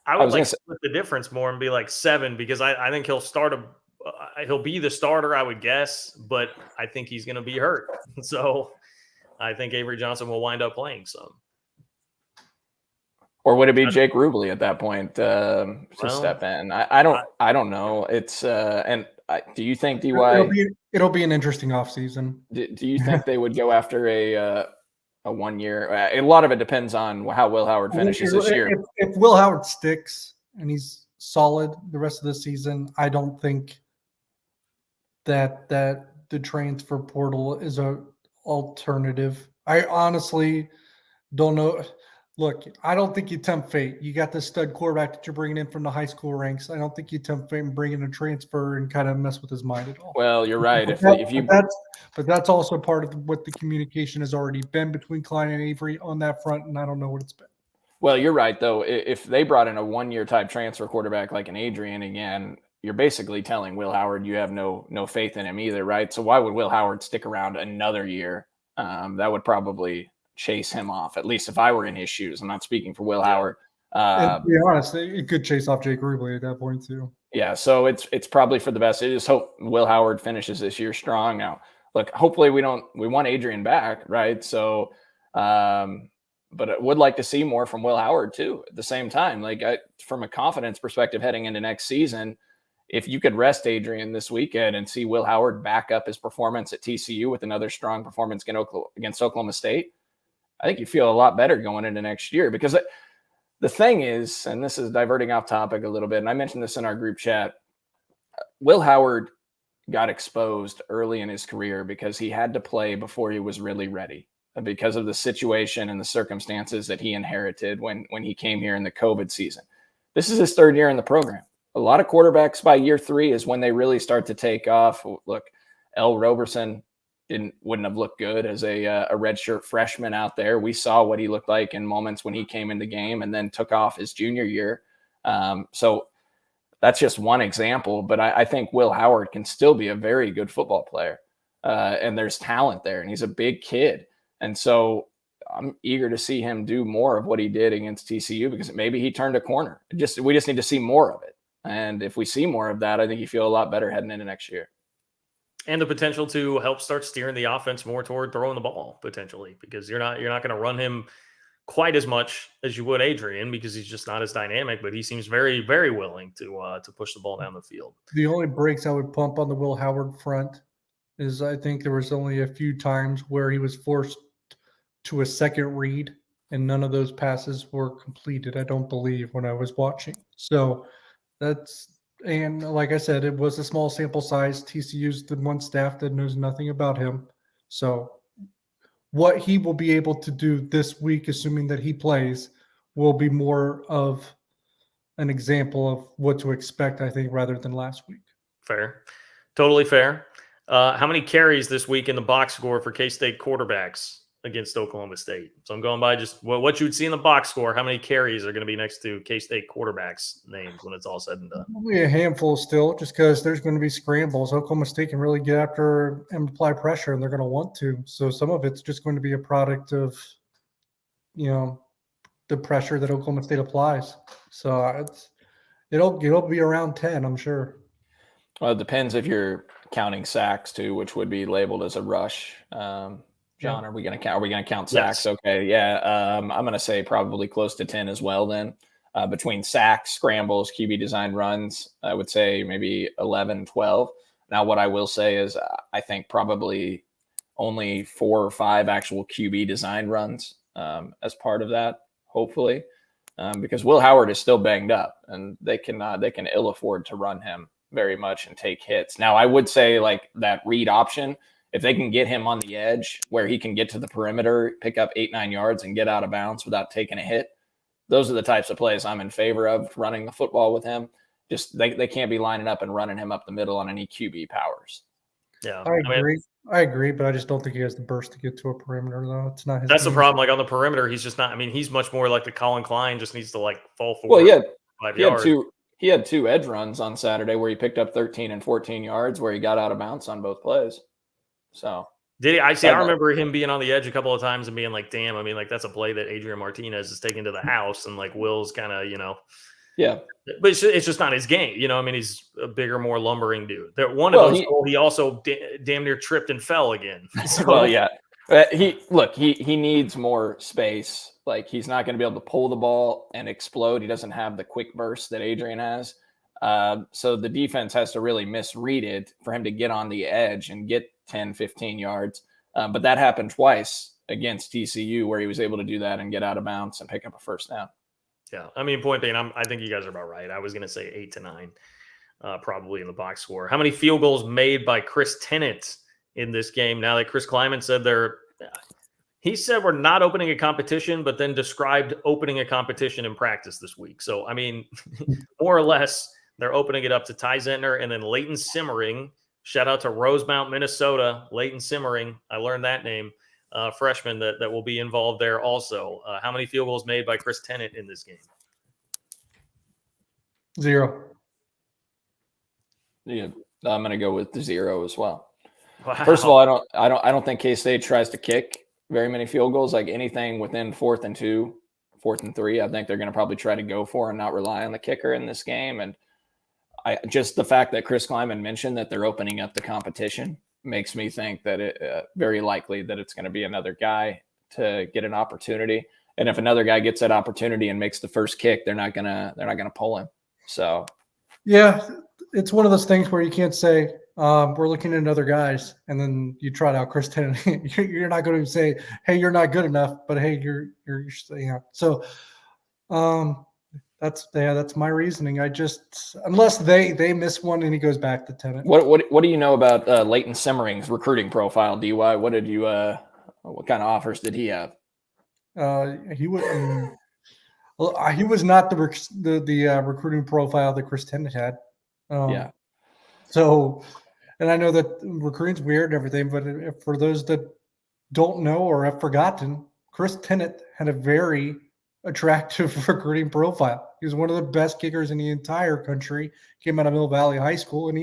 I would like to split the difference more and be like 7 because I think he'll he'll be the starter, I would guess, but I think he's going to be hurt. So I think Avery Johnson will wind up playing some. Or would it be Jake Rubley at that point to step in? I don't know. It's do you think DY? It'll be an interesting offseason. Do you think they would go after a 1 year? A lot of it depends on how Will Howard finishes this year. If Will Howard sticks and he's solid the rest of the season, I don't think that the transfer portal is a alternative. I honestly don't know. Look, I don't think you tempt fate. You got this stud quarterback that you're bringing in from the high school ranks. I don't think you tempt fate and bring in a transfer and kind of mess with his mind at all. Well, you're right. But that's also part of what the communication has already been between Klein and Avery on that front, and I don't know what it's been. Well, you're right, though. If they brought in a 1 year type transfer quarterback like an Adrian again, you're basically telling Will Howard you have no faith in him either, right? So why would Will Howard stick around another year? That would probably chase him off, at least if I were in his shoes. I'm not speaking for Will Howard. To be honest, it could chase off Jake Rubley at that point too. Yeah, so it's probably for the best. I just hope Will Howard finishes this year strong. Now, look, hopefully we want Adrian back, right? So, but I would like to see more from Will Howard too. At the same time, from a confidence perspective heading into next season, if you could rest Adrian this weekend and see Will Howard back up his performance at TCU with another strong performance against Oklahoma State, I think you feel a lot better going into next year. Because the thing is, and this is diverting off topic a little bit, and I mentioned this in our group chat, Will Howard got exposed early in his career because he had to play before he was really ready, because of the situation and the circumstances that he inherited when he came here in the COVID season. This is his 3rd year in the program. A lot of quarterbacks by year 3 is when they really start to take off. Look, L. Roberson wouldn't have looked good as a redshirt freshman out there. We saw what he looked like in moments when he came in the game and then took off his junior year. So that's just one example, but I think Will Howard can still be a very good football player. And there's talent there, and he's a big kid. And so I'm eager to see him do more of what he did against TCU, because maybe he turned a corner. We just need to see more of it. And if we see more of that, I think you feel a lot better heading into next year. And the potential to help start steering the offense more toward throwing the ball potentially, because you're not going to run him quite as much as you would Adrian, because he's just not as dynamic, but he seems very, very willing to push the ball down the field. The only breaks I would pump on the Will Howard front is I think there was only a few times where he was forced to a second read, and none of those passes were completed, I don't believe, when I was watching. So And like I said, it was a small sample size. TCU's the one staff that knows nothing about him. So what he will be able to do this week, assuming that he plays, will be more of an example of what to expect, I think, rather than last week. Fair. Totally fair. How many carries this week in the box score for K-State quarterbacks against Oklahoma State? So I'm going by just what you would see in the box score. How many carries are going to be next to K-State quarterbacks' names when it's all said and done? Probably a handful still, just because there's going to be scrambles. Oklahoma State can really get after and apply pressure, and they're going to want to. So some of it's just going to be a product of, the pressure that Oklahoma State applies. So it'll be around 10, I'm sure. Well, it depends if you're counting sacks too, which would be labeled as a rush. John, are we going to count sacks? Yes. Okay. Yeah. I'm going to say probably close to 10 as well. Then between sacks, scrambles, QB design runs, I would say maybe 11, 12. Now, what I will say is I think probably only 4 or 5 actual QB design runs as part of that, hopefully, because Will Howard is still banged up and they can ill afford to run him very much and take hits. Now, I would say like that read option, if they can get him on the edge where he can get to the perimeter, pick up 8-9 yards and get out of bounds without taking a hit, those are the types of plays I'm in favor of running the football with him. Just they can't be lining up and running him up the middle on any QB powers. Yeah, I agree, but I just don't think he has the burst to get to a perimeter, though. It's not his. That's the problem. Like on the perimeter, he's just not. I mean, he's much more like the Colin Klein. Just needs to like fall forward. Well, 5 yards. He had 2 edge runs on Saturday where he picked up 13 and 14 yards where he got out of bounds on both plays. So did he? I remember him being on the edge a couple of times and being like, "Damn!" I mean, like that's a play that Adrian Martinez is taking to the house, and like Will's kind of, yeah. But it's just not his game, I mean, he's a bigger, more lumbering dude. He also damn near tripped and fell again. So. Well, yeah. He needs more space. Like he's not going to be able to pull the ball and explode. He doesn't have the quick burst that Adrian has. So the defense has to really misread it for him to get on the edge and get 10, 15 yards. But that happened twice against TCU where he was able to do that and get out of bounds and pick up a first down. Yeah. I mean, point being, I think you guys are about right. I was going to say 8 to 9, probably in the box score. How many field goals made by Chris Tennant in this game? Now that Chris Kleiman said he said we're not opening a competition, but then described opening a competition in practice this week. So, I mean, more or less, they're opening it up to Ty Zentner and then Leighton Simmering. Shout out to Rosemount, Minnesota. Leighton Simmering. I learned that name. Freshman that will be involved there also. How many field goals made by Chris Tennant in this game? 0. Yeah, I'm going to go with 0 as well. Wow. First of all, I don't think K-State tries to kick very many field goals. Like anything within 4th and 2, 4th and 3, I think they're going to probably try to go for and not rely on the kicker in this game. And just the fact that Chris Kleiman mentioned that they're opening up the competition makes me think that it very likely that it's going to be another guy to get an opportunity. And if another guy gets that opportunity and makes the first kick, they're not gonna pull him. So, yeah, it's one of those things where you can't say we're looking at other guys, and then you trot out Chris Tennant. You're not going to say, "Hey, you're not good enough," but hey, you're So, that's my reasoning. I just unless they miss one and he goes back to Tennant. What do you know about Leighton Simmering's recruiting profile, DY? What did you what kind of offers did he have? He was not the recruiting profile that Chris Tennant had. Yeah. So, and I know that recruiting's weird and everything, but for those that don't know or have forgotten, Chris Tennant had a very attractive recruiting profile. He was one of the best kickers in the entire country. Came out of Mill Valley High School, and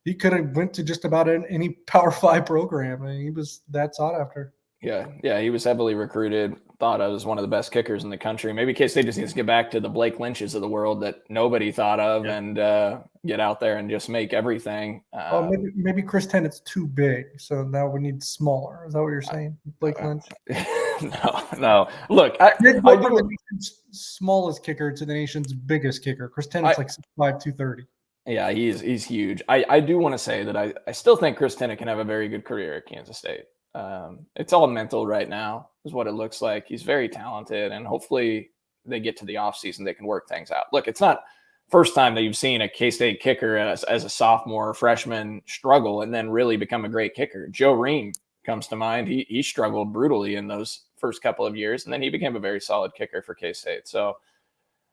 he could have went to just about any Power 5 program. I mean, he was that sought after. Yeah, he was heavily recruited. Thought of as one of the best kickers in the country. Maybe K-State just needs to get back to the Blake Lynches of the world that nobody thought of, and get out there and just make everything. Maybe Chris Tennant's too big, so now we need smaller. Is that what you're saying, Blake Lynch? No. Look, the nation's smallest kicker to the nation's biggest kicker. Chris Tennant's like 6'5", 230. Yeah, he's huge. I do want to say that I still think Chris Tennant can have a very good career at Kansas State. It's all mental right now is what it looks like. He's very talented, and hopefully they get to the offseason, they can work things out. Look, it's not first time that you've seen a K-State kicker as a sophomore or freshman struggle and then really become a great kicker. Joe Ream comes to mind. He struggled brutally in those first couple of years, and then he became a very solid kicker for K-State. So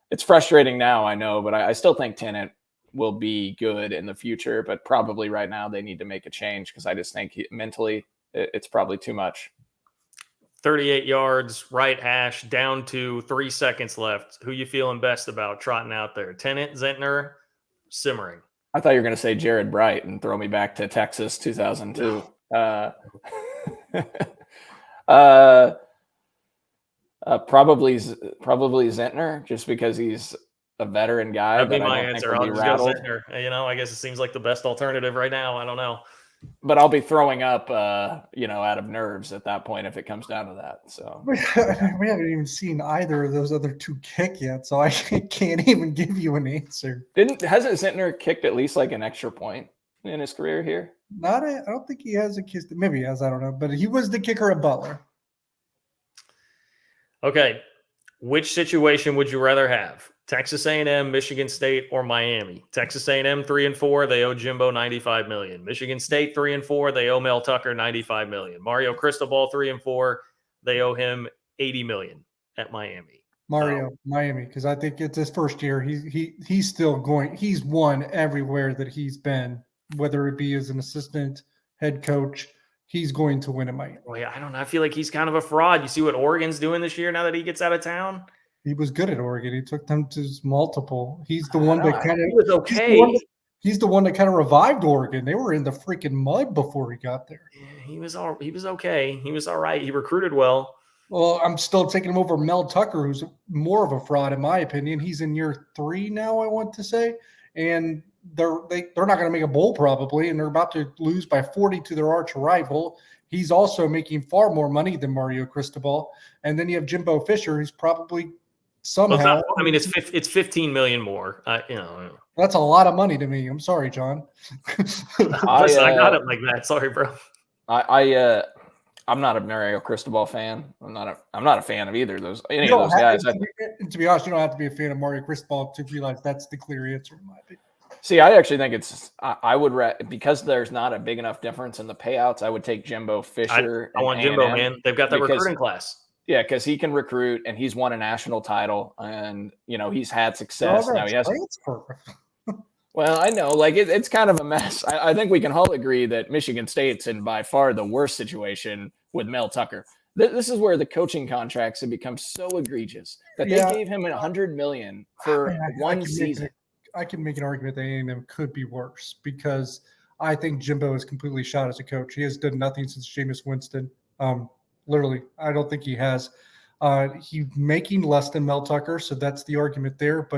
it's frustrating now, I know, but I still think Tennant will be good in the future, but probably right now they need to make a change because I just think mentally it's probably too much. 38 yards, right hash, down to 3 seconds left. Who you feeling best about trotting out there? Tennant, Zentner, Simmering? I thought you were going to say Jared Bright and throw me back to Texas 2002. Probably Zentner, just because he's a veteran guy. That'd be my answer. I'll just go Zentner. I guess it seems like the best alternative right now. I don't know. But I'll be throwing up, out of nerves at that point if it comes down to that. So we haven't even seen either of those other two kick yet, so I can't even give you an answer. Hasn't Zentner kicked at least like an extra point in his career here? I don't think he has a kiss. Maybe he has. I don't know. But he was the kicker at Butler. Okay, which situation would you rather have? Texas A&M, Michigan State, or Miami? Texas A&M 3-4, they owe Jimbo $95 million. Michigan State 3-4, they owe Mel Tucker $95 million. Mario Cristobal 3-4, they owe him $80 million at Miami. Miami, because I think it's his first year. He's still going. He's won everywhere that he's been, whether it be as an assistant, head coach. He's going to win at Miami. Well, yeah, I don't know. I feel like he's kind of a fraud. You see what Oregon's doing this year now that he gets out of town? He was good at Oregon. He took them to multiple. He's the one that kind of was okay. He's the one that kind of revived Oregon. They were in the freaking mud before he got there. Yeah, he was okay. He was all right. He recruited well. Well, I'm still taking him over Mel Tucker, who's more of a fraud in my opinion. He's in year 3 now, I want to say, and they're not going to make a bowl probably, and they're about to lose by 40 to their arch rival. He's also making far more money than Mario Cristobal, and then you have Jimbo Fisher, who's probably somehow. Well, it's $15 million more. That's a lot of money to me. I'm sorry, John. Listen, I got it like that. Sorry, bro. I'm not a Mario Cristobal fan. I'm not a fan of either of those. Any of those guys. To be honest, you don't have to be a fan of Mario Cristobal to realize that's the clear answer in my opinion. See, I actually think I would because there's not a big enough difference in the payouts. I would take Jimbo Fisher. I want Jimbo, man. They've got that recruiting class. Yeah, because he can recruit and he's won a national title and he's had success. Now he has. Well, I know, it's kind of a mess. I think we can all agree that Michigan State's in by far the worst situation with Mel Tucker. This is where the coaching contracts have become so egregious that they gave him $100 million for one season. I can make an argument that A&M could be worse because I think Jimbo is completely shot as a coach. He has done nothing since Jameis Winston. Literally, I don't think he has. He's making less than Mel Tucker, so that's the argument there.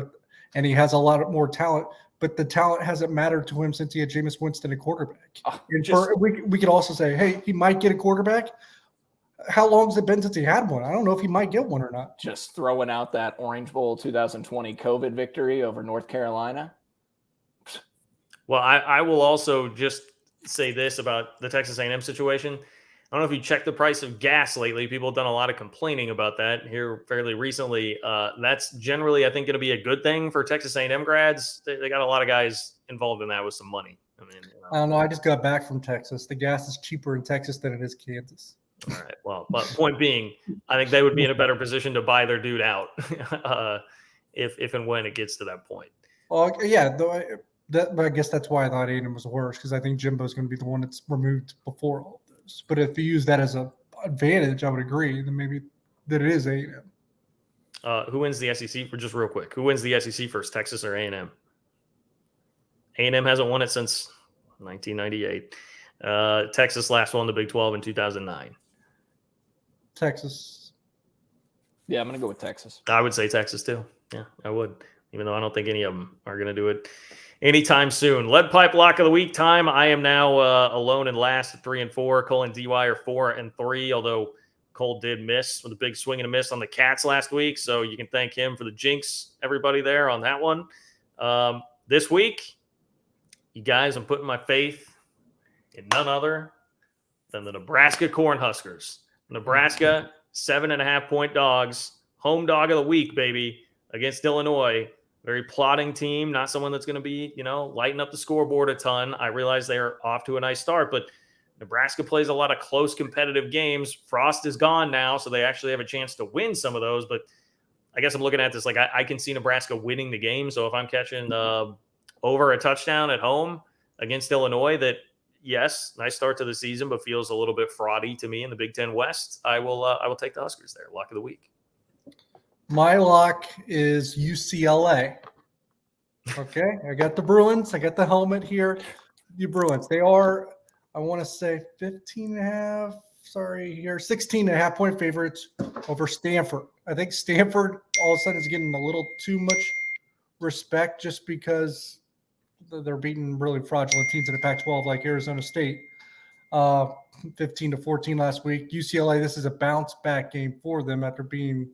And he has a lot more talent, but the talent hasn't mattered to him since he had Jameis Winston at quarterback. We could also say, hey, he might get a quarterback. How long has it been since he had one? I don't know if he might get one or not. Just throwing out that Orange Bowl 2020 COVID victory over North Carolina. Well, I will also just say this about the Texas A&M situation. I don't know if you checked the price of gas lately. People have done a lot of complaining about that here fairly recently. That's generally, I think, going to be a good thing for Texas A&M grads. They got a lot of guys involved in that with some money. I don't know. I just got back from Texas. The gas is cheaper in Texas than it is Kansas. All right. Well, but point being, I think they would be in a better position to buy their dude out if and when it gets to that point. Well, yeah. I guess that's why I thought A&M was worse because I think Jimbo's going to be the one that's removed before all of those. But if you use that as an advantage, I would agree. Then maybe that it is A&M. Who wins the SEC? For just real quick, who wins the SEC first, Texas or A&M? A&M hasn't won it since 1998. Texas last won the Big 12 in 2009. Texas. Yeah, I'm going to go with Texas. I would say Texas too. Yeah, I would. Even though I don't think any of them are going to do it anytime soon. Lead pipe lock of the week time. I am now alone in last at 3-4. Cole and DY are 4-3. Although Cole did miss with a big swing and a miss on the Cats last week, so you can thank him for the jinx. Everybody there on that one. This week, you guys, I'm putting my faith in none other than the Nebraska Cornhuskers. Nebraska 7.5-point dogs. Home dog of the week, baby, against Illinois. very plotting team, not someone that's going to be, lighting up the scoreboard a ton. I realize they're off to a nice start, but Nebraska plays a lot of close competitive games. Frost is gone now, so they actually have a chance to win some of those. But I guess I'm looking at this like I can see Nebraska winning the game. So if I'm catching over a touchdown at home against Illinois, that yes, nice start to the season, but feels a little bit fraudy to me in the Big Ten West, I will take the Huskers there. Lock of the week. My lock is UCLA. Okay, I got the Bruins. I got the helmet here. The Bruins. They are, I want to say 16.5 point favorites over Stanford. I think Stanford all of a sudden is getting a little too much respect just because they're beating really fraudulent teams in the Pac-12 like Arizona State. 15-14 last week. UCLA, this is a bounce back game for them after being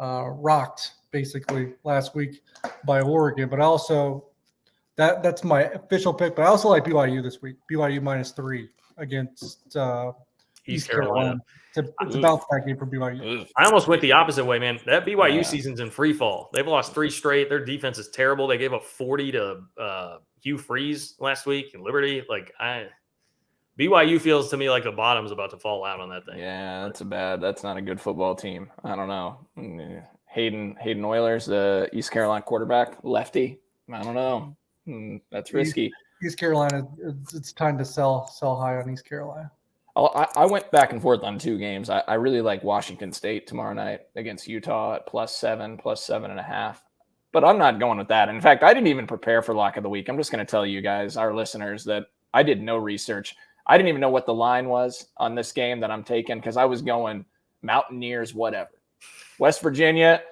rocked basically last week by Oregon. But also that's my official pick. But I also like BYU this week. BYU -3 against East Carolina. It's a bounce back game for BYU. I almost went the opposite way, man. That BYU season's in free fall. They've lost 3 straight. Their defense is terrible. They gave up 40 to Hugh Freeze last week in Liberty. BYU feels to me like the bottom's about to fall out on that thing. Yeah, that's not a good football team. I don't know. Hayden Oilers, the East Carolina quarterback, lefty. I don't know. That's risky. East Carolina, it's time to sell high on East Carolina. I went back and forth on 2 games. I really like Washington State tomorrow night against Utah at +7, +7.5. But I'm not going with that. In fact, I didn't even prepare for lock of the week. I'm just going to tell you guys, our listeners, that I did no research. I didn't even know what the line was on this game that I'm taking because I was going Mountaineers, whatever. West Virginia,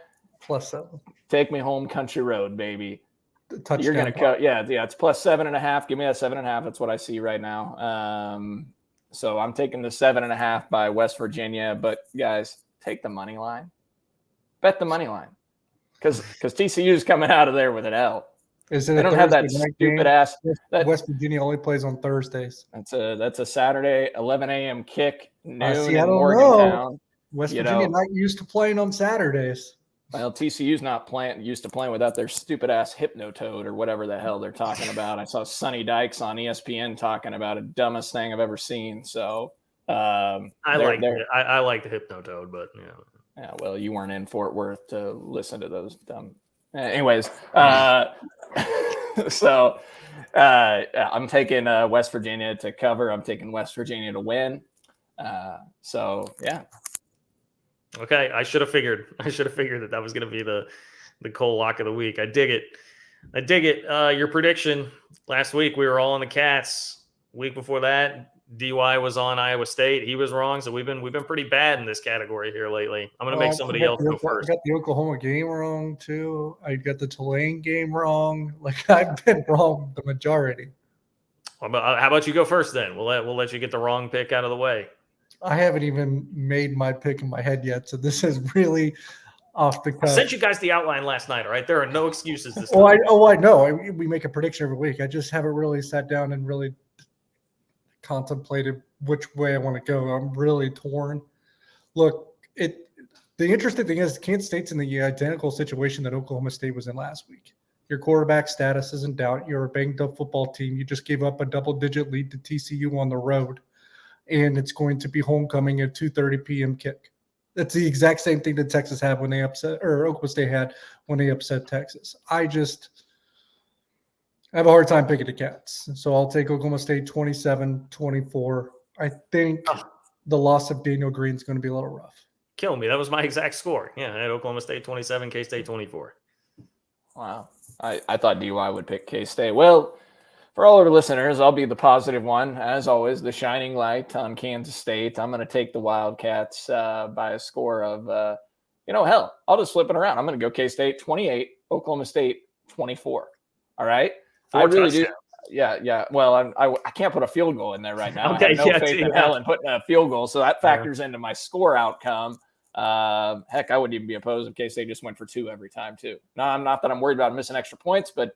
+7. Take me home country road, baby. Touchdown. You're going to cut. Yeah, it's +7.5. Give me that 7.5. That's what I see right now. So I'm taking the 7.5 by West Virginia. But guys, take the money line. Bet the money line because TCU is coming out of there with an L. Is it? They don't have that stupid ass. West Virginia only plays on Thursdays. That's a Saturday 11 a.m. kick, noon see, I in don't Morgantown. know. West Virginia not used to playing on Saturdays. Well, TCU's not used to playing without their stupid ass Hypnotoad or whatever the hell they're talking about. I saw Sonny Dykes on ESPN talking about it, dumbest thing I've ever seen. So I like the Hypnotoad, but yeah. Well, you weren't in Fort Worth to listen to those dumb. Anyways, so I'm taking West Virginia to cover. I'm taking West Virginia to win. So yeah. Okay, I should have figured that was going to be the Cole lock of the week. I dig it. Your prediction last week, we were all on the Cats. Week before that, DY was on Iowa State. He was wrong, so we've been pretty bad in this category here lately. I'm going to make somebody else go first. I got the Oklahoma game wrong too. I got the Tulane game wrong. I've been wrong the majority. How about you go first then? We'll let you get the wrong pick out of the way. I haven't even made my pick in my head yet, so this is really off the cuff. I sent you guys the outline last night, all right? There are no excuses this time. I know. We make a prediction every week. I just haven't really sat down and really contemplated which way I want to go. I'm really torn. Look, the interesting thing is Kansas State's in the identical situation that Oklahoma State was in last week. Your quarterback status is in doubt. You're a banged-up football team. You just gave up a double-digit lead to TCU on the road. And it's going to be homecoming at 2:30 p.m. kick. That's the exact same thing that Texas had when they upset, or Oklahoma State had when they upset Texas. I have a hard time picking the Cats. So I'll take Oklahoma State 27-24. I think the loss of Daniel Green is going to be a little rough. Kill me. That was my exact score. Yeah, I had Oklahoma State 27, K-State 24. Wow. I thought DY would pick K-State. Well, for all our listeners, I'll be the positive one. As always, the shining light on Kansas State. I'm going to take the Wildcats by a score of, hell, I'll just flip it around. I'm going to go K-State 28, Oklahoma State 24. All right? I really do. Yeah. Well, I can't put a field goal in there right now. Okay, I have no faith in hell in putting a field goal, so that factors into my score outcome. Heck, I wouldn't even be opposed if K-State just went for 2 every time, too. No, I'm not that I'm worried about missing extra points, but,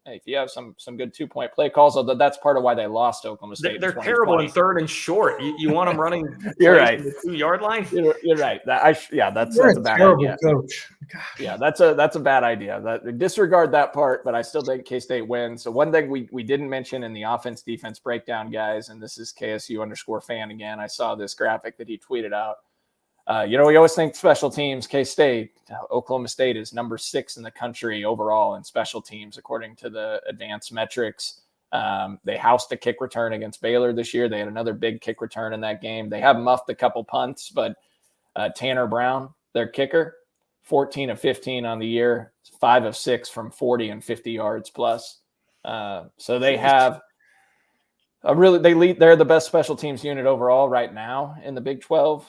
hey, if you have some good 2-point play calls, although that's part of why they lost Oklahoma State. They're terrible in third and short. You want them running You're right. the 2-yard line? You're right. That's a bad terrible idea. Coach. Gosh. Yeah, that's a bad idea. Disregard that part, but I still think K-State wins. So one thing we didn't mention in the offense-defense breakdown, guys, and this is KSU_fan again. I saw this graphic that he tweeted out. We always think special teams, K-State, Oklahoma State is number 6 in the country overall in special teams, according to the advanced metrics. They housed a kick return against Baylor this year. They had another big kick return in that game. They have muffed a couple punts, but Tanner Brown, their kicker, 14 of 15 on the year, 5 of 6 from 40 and 50 yards plus. So they have they're the best special teams unit overall right now in the Big 12.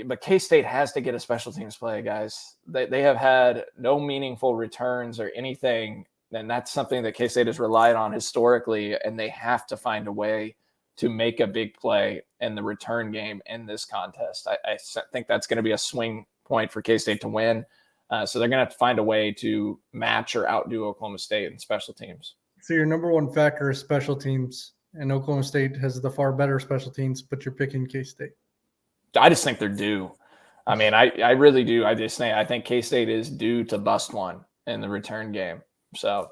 But K-State has to get a special teams play, guys. They have had no meaningful returns or anything, and that's something that K-State has relied on historically, and they have to find a way to make a big play in the return game in this contest. I think that's going to be a swing point for K-State to win. So they're going to have to find a way to match or outdo Oklahoma State in special teams. So your number one factor is special teams, and Oklahoma State has the far better special teams, but you're picking K-State. I just think they're due. I mean, I really do. I think K-State is due to bust one in the return game. So,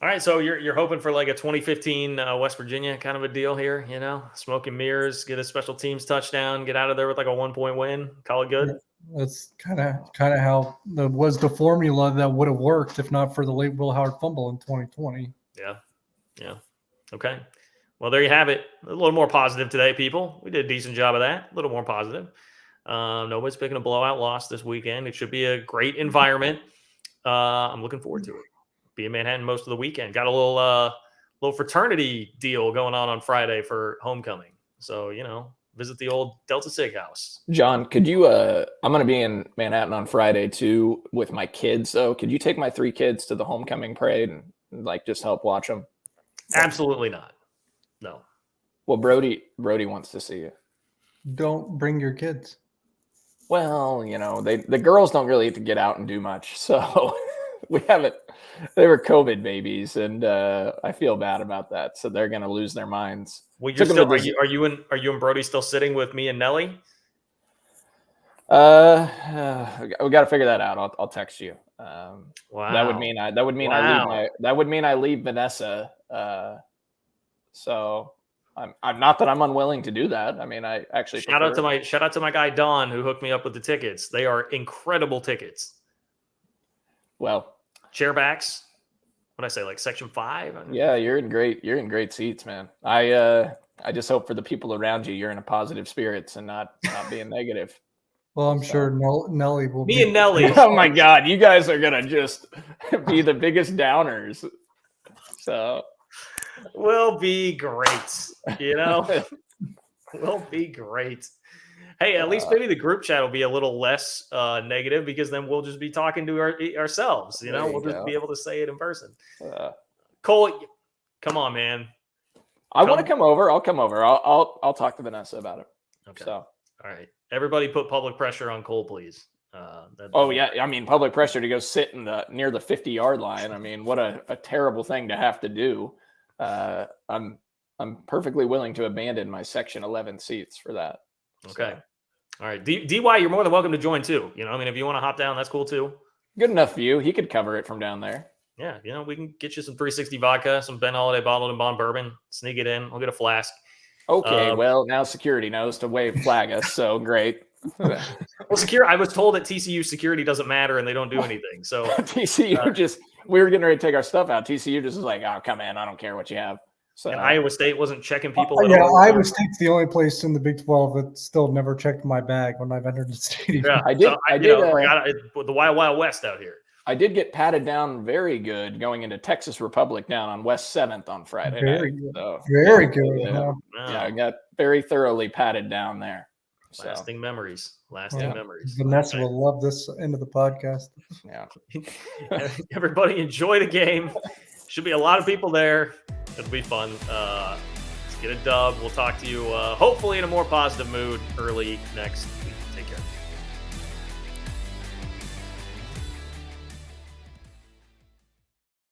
all right. So you're hoping for like a 2015 West Virginia kind of a deal here, smoke and mirrors, get a special teams touchdown, get out of there with like a 1-point win, call it good. That's kind of how was the formula that would have worked if not for the late Will Howard fumble in 2020. Yeah. Okay. Well, there you have it. A little more positive today, people. We did a decent job of that. A little more positive. Nobody's picking a blowout loss this weekend. It should be a great environment. I'm looking forward to it. Be in Manhattan most of the weekend. Got a little fraternity deal going on Friday for homecoming. So, visit the old Delta Sig house. John, could you I'm going to be in Manhattan on Friday too with my kids. So could you take my 3 kids to the homecoming parade and just help watch them? Absolutely not. No. Well, Brody wants to see you. Don't bring your kids. Well, the girls don't really get to get out and do much. So we haven't, they were COVID babies, and I feel bad about that. So they're going to lose their minds. Well, are you and Brody still sitting with me and Nelly? We got to figure that out. I'll text you. Wow. That would mean I leave Vanessa. So I'm not that I'm unwilling to do that. I mean, I actually shout out to my guy Don who hooked me up with the tickets. They are incredible tickets. Well, chairbacks. What did I say? Like section 5? Yeah, you're in great seats, man. I just hope for the people around you, you're in a positive spirits and not being negative. Well, I'm sure Nelly will. Me and Nelly. Oh my God, you guys are gonna just be the biggest downers. So. Will be great, will be great. Hey, at least maybe the group chat will be a little less negative, because then we'll just be talking to ourselves. We'll just be able to say it in person. Cole, come on, man. I want to come over. I'll come over. I'll talk to Vanessa about it. Okay. So, all right. Everybody, put public pressure on Cole, please. Yeah. I mean, public pressure to go sit near the 50-yard line. I mean, what a terrible thing to have to do. I'm perfectly willing to abandon my section 11 seats for that. Okay. So. All right. DY, you're more than welcome to join too. If you want to hop down, that's cool too. Good enough view. He could cover it from down there. Yeah. We can get you some 360 vodka, some Ben Holiday bottled and bond bourbon, sneak it in. I'll get a flask. Okay. Well, now security knows to flag us. So great. Well, I was told that TCU security doesn't matter and they don't do anything. So TCU we were getting ready to take our stuff out. TCU just was like, "Oh, come in. I don't care what you have." So and Iowa State wasn't checking people. Iowa State's the only place in the Big 12 that still never checked my bag when I've entered the stadium. Yeah, I did. The Wild Wild West out here. I did get patted down very good going into Texas Republic down on West 7th on Friday. Very good. So, very good. Yeah, I got very thoroughly patted down there. Lasting memories. Vanessa will love this end of the podcast. Yeah. Everybody enjoy the game. Should be a lot of people there. It'll be fun. Let's get a dub. We'll talk to you hopefully in a more positive mood early next